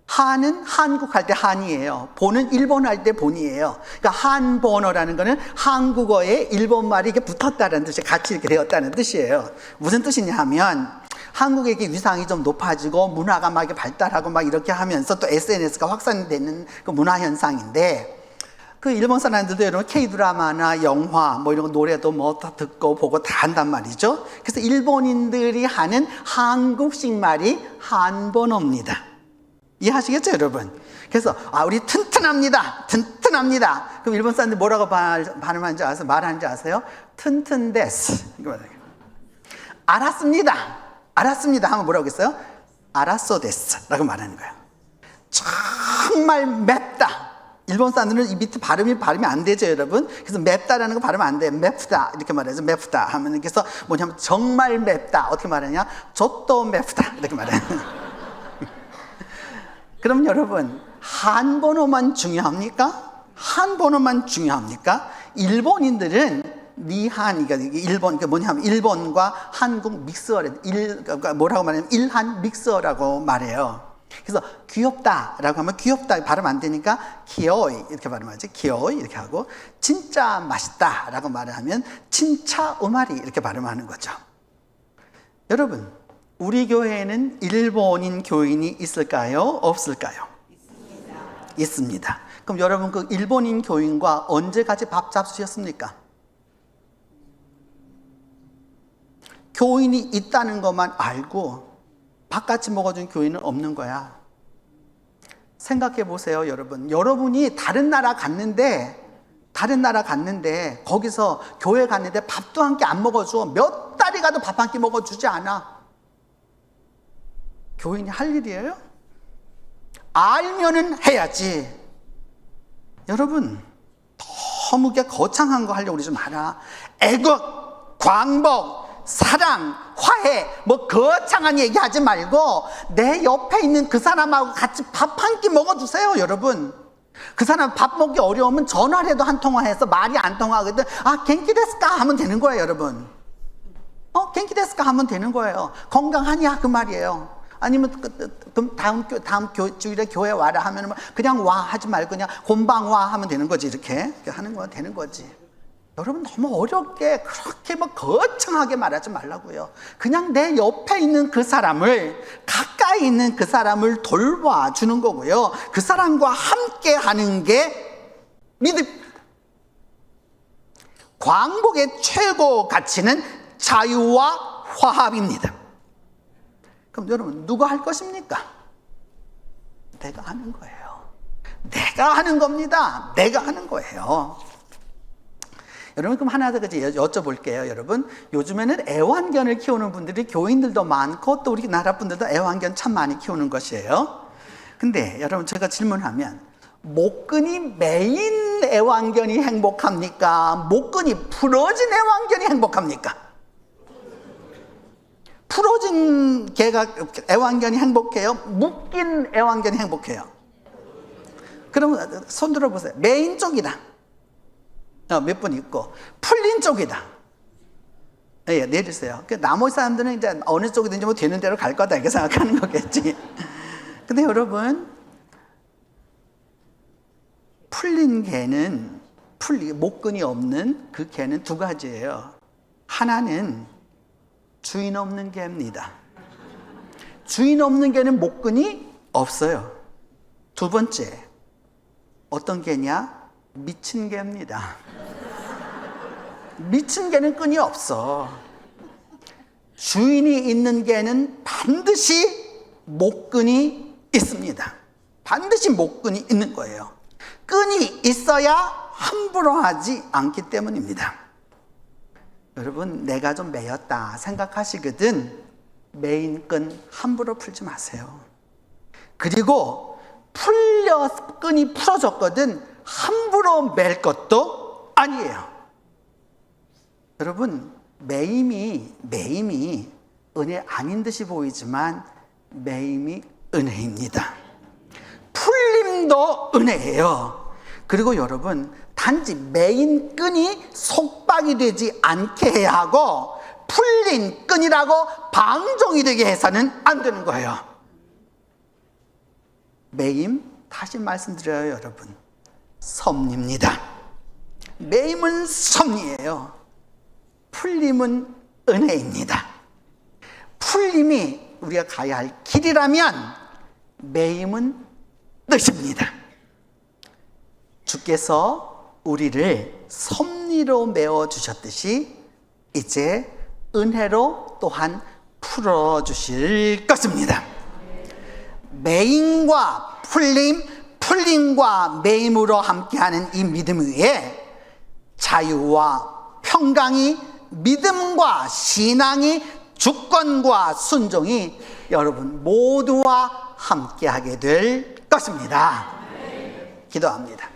한은 한국 할 때 한이에요. 본은 일본 할 때 본이에요. 그러니까 한본어라는 거는 한국어에 일본말이 이렇게 붙었다는 뜻이, 같이 이렇게 되었다는 뜻이에요. 무슨 뜻이냐 하면, 한국의 이렇게 위상이 좀 높아지고 문화가 막 발달하고 막 이렇게 하면서 또 SNS가 확산되는 그 문화 현상인데, 그 일본 사람들도 여러분 K-드라마나 영화 뭐 이런 거 노래도 뭐 다 듣고 보고 다 한단 말이죠. 그래서 일본인들이 하는 한국식 말이 한본어입니다. 이해하시겠죠, 여러분? 그래서 우리 튼튼합니다. 그럼 일본 사람들이 뭐라고 발음하는지 아세요? 말하는지 아세요? 튼튼데스. 알았습니다 하면 뭐라고 했어요? 알았소데스 라고 말하는 거예요. 정말 맵다. 일본 사람들은 이 밑에 발음이 안 되죠, 여러분. 그래서 맵다라는 거 발음 안 돼요. 맵다 이렇게 말해서 맵다 하면, 그래서 뭐냐면 정말 맵다. 어떻게 말하냐? 조또 맵다 이렇게 말해요. 그럼 여러분, 한본어만 중요합니까? 일본인들은 니한, 일본, 뭐냐면 일본과 한국 믹스어래. 뭐라고 말하냐면 일한 믹스어라고 말해요. 그래서 귀엽다라고 하면 귀엽다 발음 안 되니까 귀여이 이렇게 발음하지. 귀여이 이렇게 하고, 진짜 맛있다라고 말하면 진짜 우마리 이렇게 발음하는 거죠. 여러분, 우리 교회에는 일본인 교인이 있을까요? 없을까요? 있습니다. 그럼 여러분, 그 일본인 교인과 언제 같이 밥 잡수셨습니까? 교인이 있다는 것만 알고 밥 같이 먹어준 교인은 없는 거야. 생각해 보세요, 여러분. 여러분이 다른 나라 갔는데 거기서 교회 갔는데 밥도 한 끼 안 먹어줘. 몇 달이 가도 밥 한 끼 먹어주지 않아. 교인이 할 일이에요? 알면은 해야지. 여러분, 너무 거창한 거 하려고 그러지 마라. 애국, 광복, 사랑, 화해, 뭐 거창한 얘기 하지 말고 내 옆에 있는 그 사람하고 같이 밥 한 끼 먹어주세요, 여러분. 그 사람 밥 먹기 어려우면 전화라도 한 통화해서 말이 안 통하거든. 아, genki desu ka 하면 되는 거예요, 여러분. genki desu ka 하면 되는 거예요. 건강하냐 그 말이에요. 아니면 그럼 다음 주일에 교회 와라 하면 그냥 와 하지 말고 그냥 곤방 와 하면 되는 거지. 이렇게 하는 거 되는 거지. 여러분, 너무 어렵게 그렇게 거창하게 말하지 말라고요. 그냥 내 옆에 있는 그 사람을, 가까이 있는 그 사람을 돌봐주는 거고요. 그 사람과 함께 하는 게 믿음. 광복의 최고 가치는 자유와 화합입니다. 그럼 여러분, 누가 할 것입니까? 내가 하는 거예요. 내가 하는 겁니다. 내가 하는 거예요. 여러분, 그럼 하나 더 여쭤볼게요. 여러분, 요즘에는 애완견을 키우는 분들이 교인들도 많고 또 우리나라 분들도 애완견 참 많이 키우는 것이에요. 근데 여러분, 제가 질문하면 목끈이 매인 애완견이 행복합니까? 목끈이 풀어진 애완견이 행복합니까? 풀어진 개가 애완견이 행복해요? 묶인 애완견이 행복해요? 그럼 손 들어보세요. 매인 쪽이다. 몇 분 있고 풀린 쪽이다. 예, 내리세요. 나머지 사람들은 이제 어느 쪽이든지 뭐 되는 대로 갈 거다 이렇게 생각하는 거겠지. 근데 여러분, 풀린 개는 목끈이 없는 그 개는 두 가지예요. 하나는 주인 없는 개입니다. 주인 없는 개는 목끈이 없어요. 두 번째, 어떤 개냐? 미친 개입니다. 미친 개는 끈이 없어. 주인이 있는 개는 반드시 목끈이 있습니다. 반드시 목끈이 있는 거예요. 끈이 있어야 함부로 하지 않기 때문입니다. 여러분, 내가 좀 매였다 생각하시거든 매인 끈 함부로 풀지 마세요. 그리고 끈이 풀어졌거든 함부로 맬 것도 아니에요. 여러분, 매임이 은혜 아닌 듯이 보이지만 매임이 은혜입니다. 풀림도 은혜예요. 그리고 여러분, 단지 매인 끈이 속박이 되지 않게 해야 하고 풀린 끈이라고 방종이 되게 해서는 안 되는 거예요. 매임, 다시 말씀드려요, 여러분. 섭리입니다. 매임은 섭리예요. 풀림은 은혜입니다. 풀림이 우리가 가야 할 길이라면 매임은 뜻입니다. 주께서 우리를 섭리로 메워주셨듯이 이제 은혜로 또한 풀어주실 것입니다. 매임과 풀림과 매임으로 함께하는 이 믿음 위에 자유와 평강이, 믿음과 신앙이, 주권과 순종이 여러분 모두와 함께하게 될 것입니다. 기도합니다.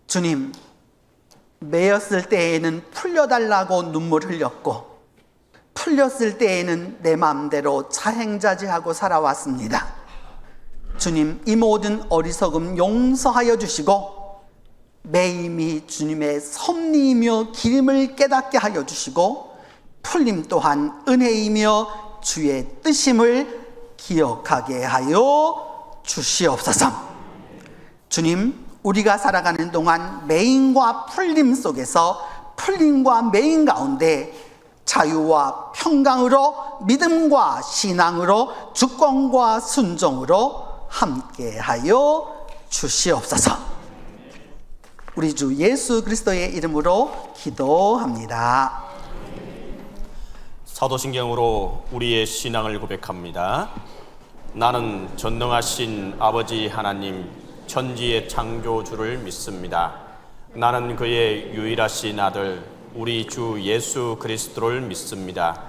주님, 매였을 때에는 풀려달라고 눈물 흘렸고 풀렸을 때에는 내 마음대로 자행자제하고 살아왔습니다. 주님, 이 모든 어리석음 용서하여 주시고 매임이 주님의 섭리이며 기름을 깨닫게 하여 주시고 풀림 또한 은혜이며 주의 뜻임을 기억하게 하여 주시옵소서. 주님, 우리가 살아가는 동안 매임과 풀림 속에서 풀림과 매임 가운데 자유와 평강으로, 믿음과 신앙으로, 주권과 순종으로 함께하여 주시옵소서. 우리 주 예수 그리스도의 이름으로 기도합니다. 사도신경으로 우리의 신앙을 고백합니다. 나는 전능하신 아버지 하나님 천지의 창조주를 믿습니다. 나는 그의 유일하신 아들 우리 주 예수 그리스도를 믿습니다.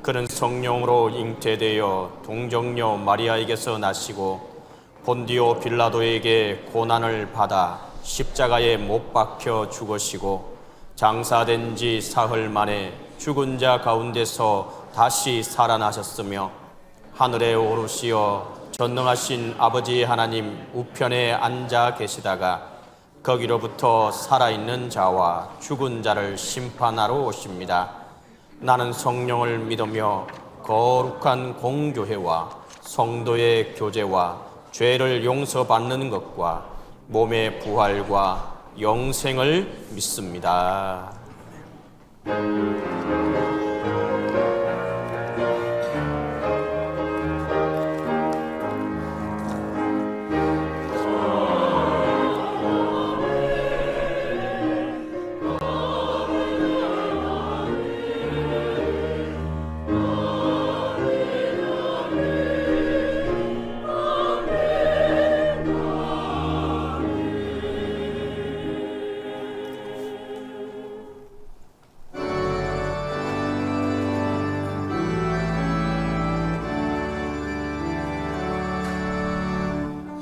그는 성령으로 잉태되어 동정녀 마리아에게서 나시고 본디오 빌라도에게 고난을 받아 십자가에 못 박혀 죽으시고 장사된 지 사흘 만에 죽은 자 가운데서 다시 살아나셨으며 하늘에 오르시어 전능하신 아버지 하나님 우편에 앉아 계시다가 거기로부터 살아있는 자와 죽은 자를 심판하러 오십니다. 나는 성령을 믿으며 거룩한 공교회와 성도의 교제와 죄를 용서받는 것과 몸의 부활과 영생을 믿습니다.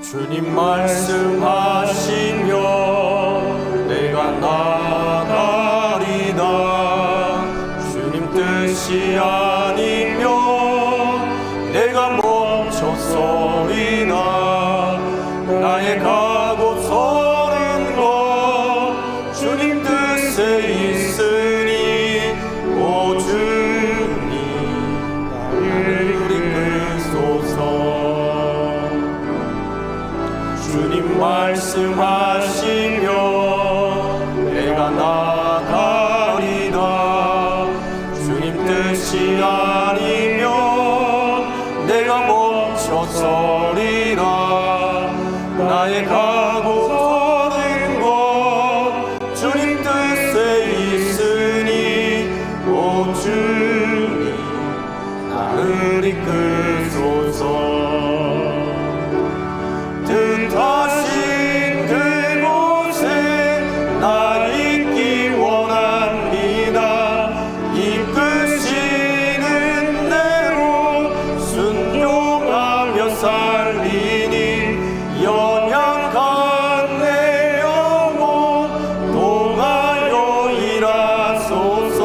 주님 말씀하시며 내가 나가리다. 주님 뜻이 아니면 내가 멈춰서리다. 나의 가고 서는 것 주님 뜻에 있으니 오 주님 나를 이끌소서. 주님 말씀하시며 내가 나가리다. 주님 뜻이 아니면 내가 멈춰서리라. 나의 가고 서는 것 주님 뜻에 있으니 오 주님 나를 이끌소서. 뜻하신 그곳에 나 있기 원합니다. 이끄시는 대로 순종하며 살리니 연약한 내 영혼 동하여 일하소서.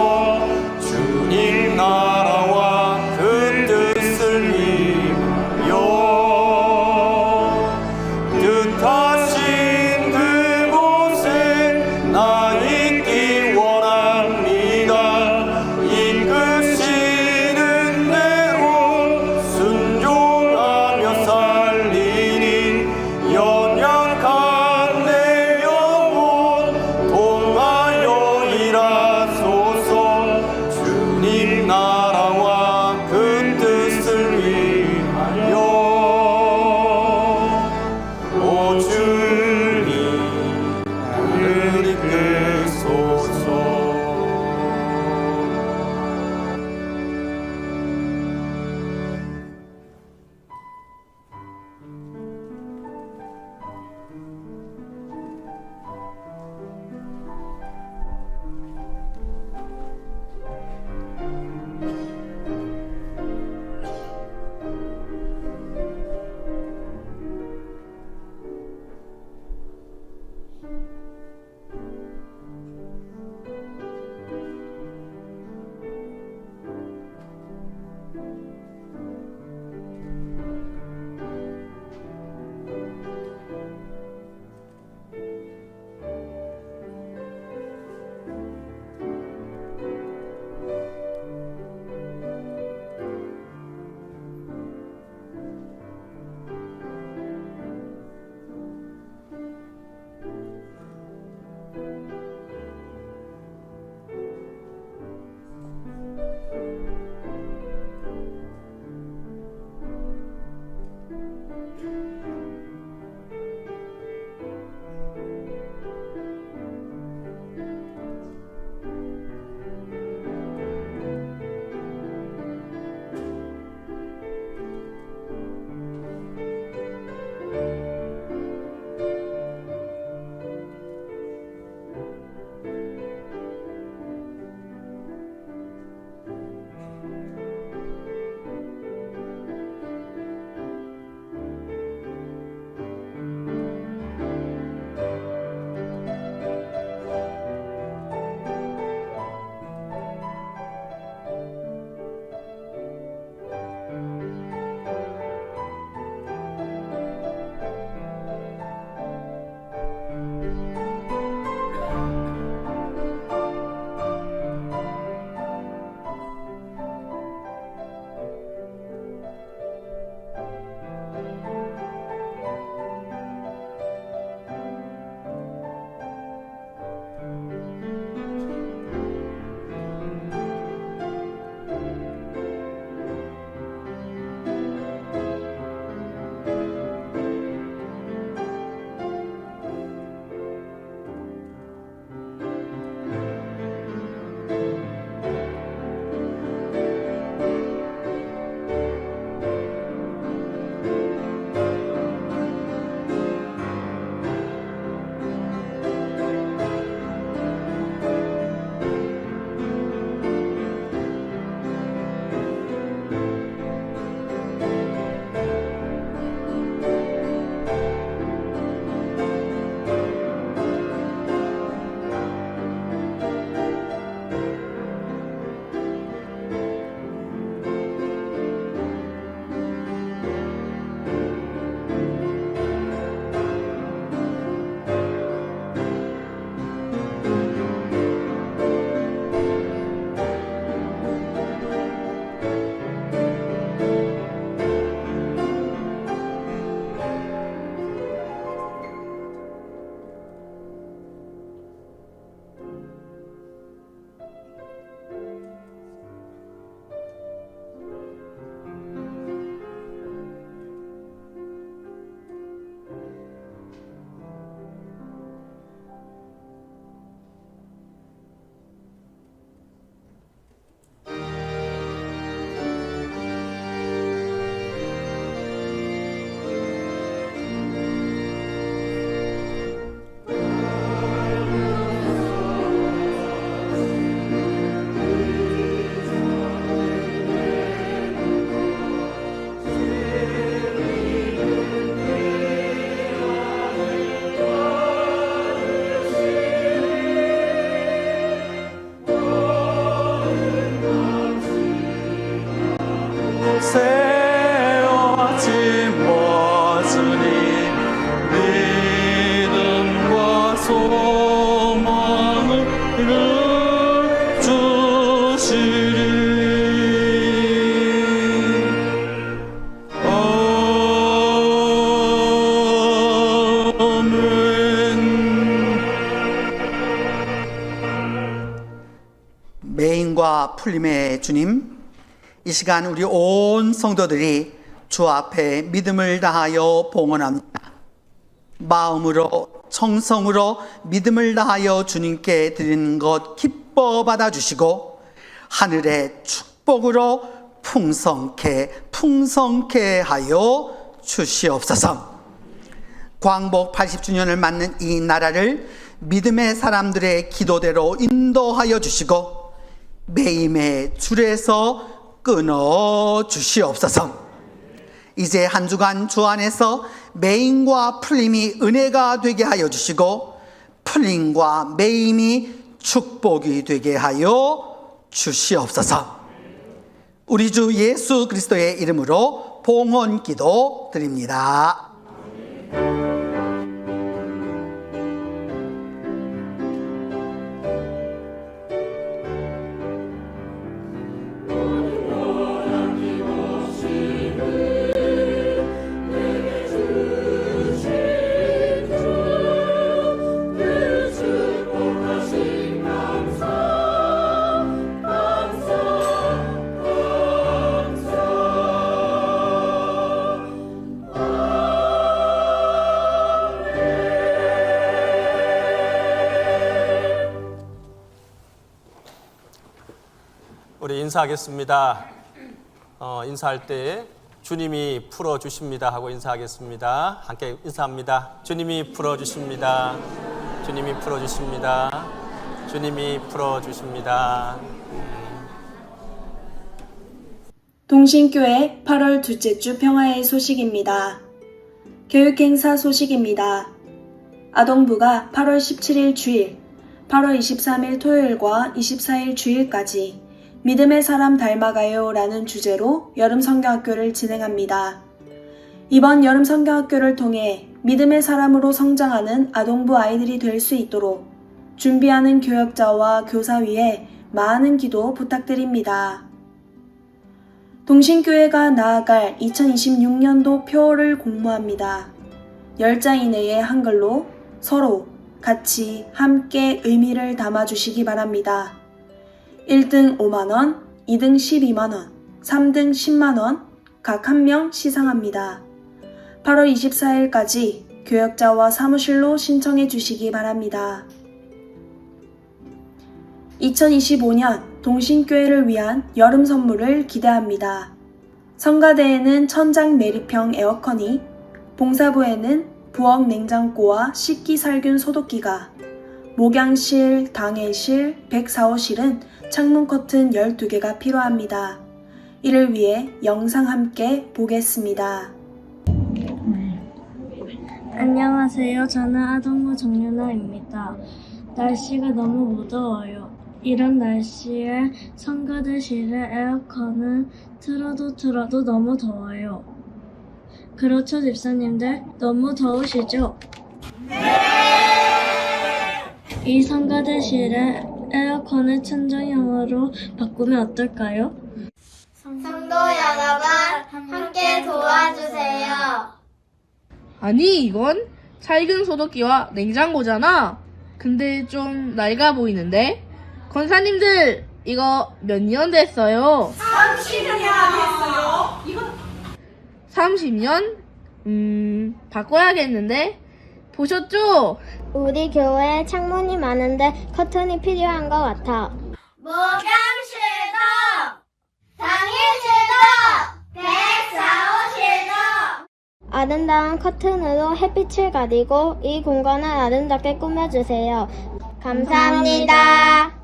주님 나라와 그 뜻을 위하여 뜻하신 그곳에 나 있기 원합니다. 이끄시는 대로 순종하며 살리니 연약한 내 영혼 동하여 일하소서. 주님 나라와 그 뜻을 위하여 오 주님 나를 이끌소서. 메인과 풀림의 주님, 이 시간 우리 온 성도들이 주 앞에 믿음을 다하여 봉헌합니다. 마음으로 정성으로 믿음을 다하여 주님께 드리는 것 기뻐 받아주시고 하늘의 축복으로 풍성케 하여 주시옵소서. 광복 80주년을 맞는 이 나라를 믿음의 사람들의 기도대로 인도하여 주시고 매임의 줄에서 끊어 주시옵소서. 이제 한 주간 주 안에서 매임과 풀림이 은혜가 되게 하여 주시고 풀림과 매임이 축복이 되게 하여 주시옵소서. 우리 주 예수 그리스도의 이름으로 봉헌 기도 드립니다. 우리 인사하겠습니다. 인사할 때 주님이 풀어주십니다 하고 인사하겠습니다. 함께 인사합니다. 주님이 풀어주십니다. 주님이 풀어주십니다. 주님이 풀어주십니다. 동신교회 8월 둘째 주 평화의 소식입니다. 교육행사 소식입니다. 아동부가 8월 17일 주일, 8월 23일 토요일과 24일 주일까지 믿음의 사람 닮아가요 라는 주제로 여름 성경학교를 진행합니다. 이번 여름 성경학교를 통해 믿음의 사람으로 성장하는 아동부 아이들이 될 수 있도록 준비하는 교역자와 교사 위에 많은 기도 부탁드립니다. 동신교회가 나아갈 2026년도 표어를 공모합니다. 10자 이내의 한글로 서로, 같이, 함께 의미를 담아주시기 바랍니다. 1등 5만원, 2등 12만원, 3등 10만원, 각 한 명 시상합니다. 8월 24일까지 교역자와 사무실로 신청해 주시기 바랍니다. 2025년 동신교회를 위한 여름 선물을 기대합니다. 성가대에는 천장 매립형 에어컨이, 봉사부에는 부엌 냉장고와 식기살균 소독기가, 목양실, 당회실, 104호실은 창문 커튼 12개가 필요합니다. 이를 위해 영상 함께 보겠습니다. 안녕하세요. 저는 아동부 정윤아입니다. 날씨가 너무 무더워요. 이런 날씨에 성가대실의 에어컨은 틀어도 너무 더워요. 그렇죠, 집사님들? 너무 더우시죠? 네! 이 성가대실의 에어컨을 천정형으로 바꾸면 어떨까요? 성도 여러분, 함께 도와주세요. 아니, 이건 살균 소독기와 냉장고잖아. 근데 좀 낡아 보이는데? 권사님들, 이거 몇 년 됐어요? 30년 됐어요. 30년? 바꿔야겠는데? 보셨죠? 우리 교회에 창문이 많은데 커튼이 필요한 것 같아. 목양실도, 당일실도, 104호실도. 아름다운 커튼으로 햇빛을 가리고 이 공간을 아름답게 꾸며주세요. 감사합니다.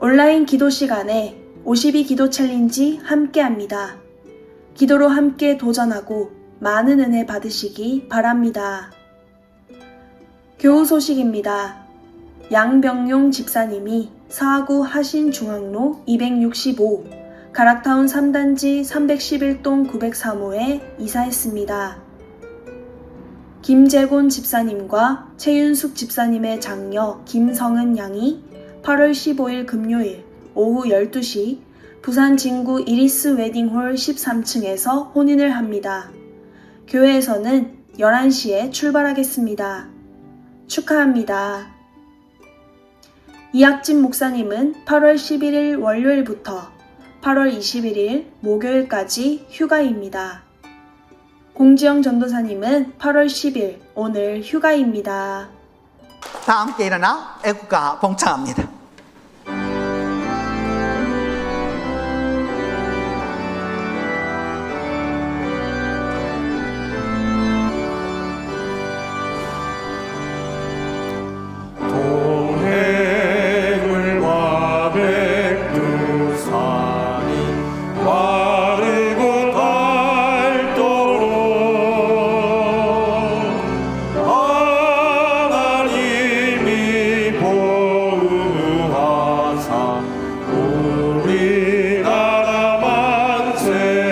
온라인 기도 시간에 52 기도 챌린지 함께 합니다. 기도로 함께 도전하고 많은 은혜 받으시기 바랍니다. 교우 소식입니다. 양병용 집사님이 사하구 하신중앙로 265, 가락타운 3단지 311동 903호에 이사했습니다. 김재곤 집사님과 최윤숙 집사님의 장녀 김성은 양이 8월 15일 금요일 오후 12시 부산 진구 이리스 웨딩홀 13층에서 혼인을 합니다. 교회에서는 11시에 출발하겠습니다. 축하합니다. 이학진 목사님은 8월 11일 월요일부터 8월 21일 목요일까지 휴가입니다. 공지영 전도사님은 8월 10일 오늘 휴가입니다. 다 함께 일어나 애국가 봉창합니다. 동해물과 백두산이 마르고 닳도록 하나님이 보호하사 우리나라 만세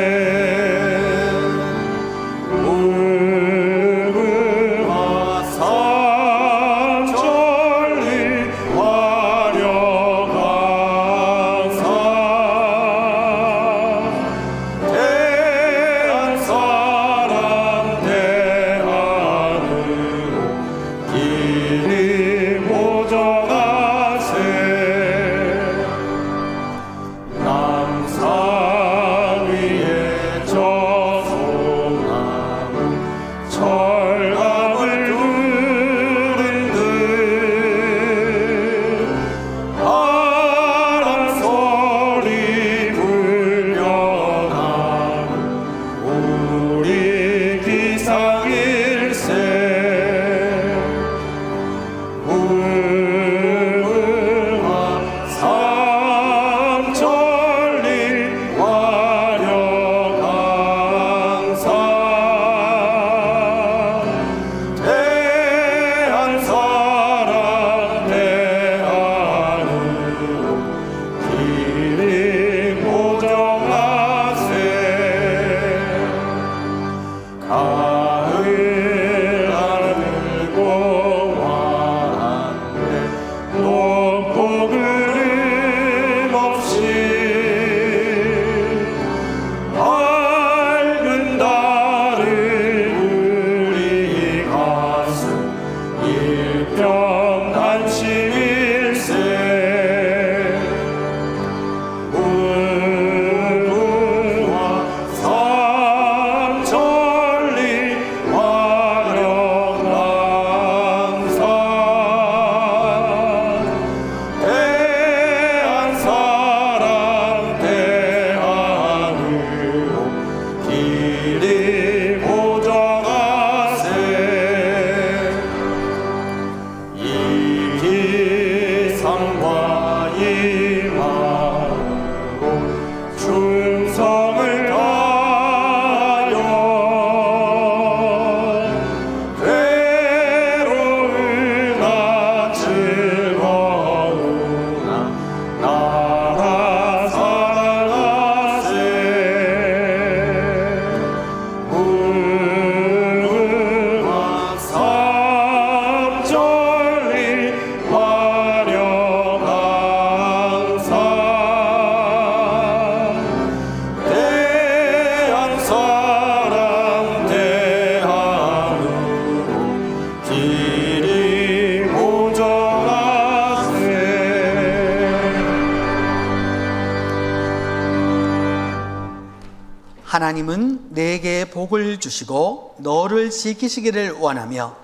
하나님은 내게 복을 주시고 너를 지키시기를 원하며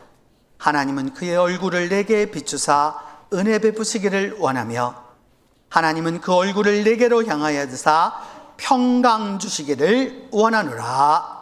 하나님은 그의 얼굴을 내게 비추사 은혜 베푸시기를 원하며 하나님은 그 얼굴을 내게로 향하여 드사 평강 주시기를 원하노라.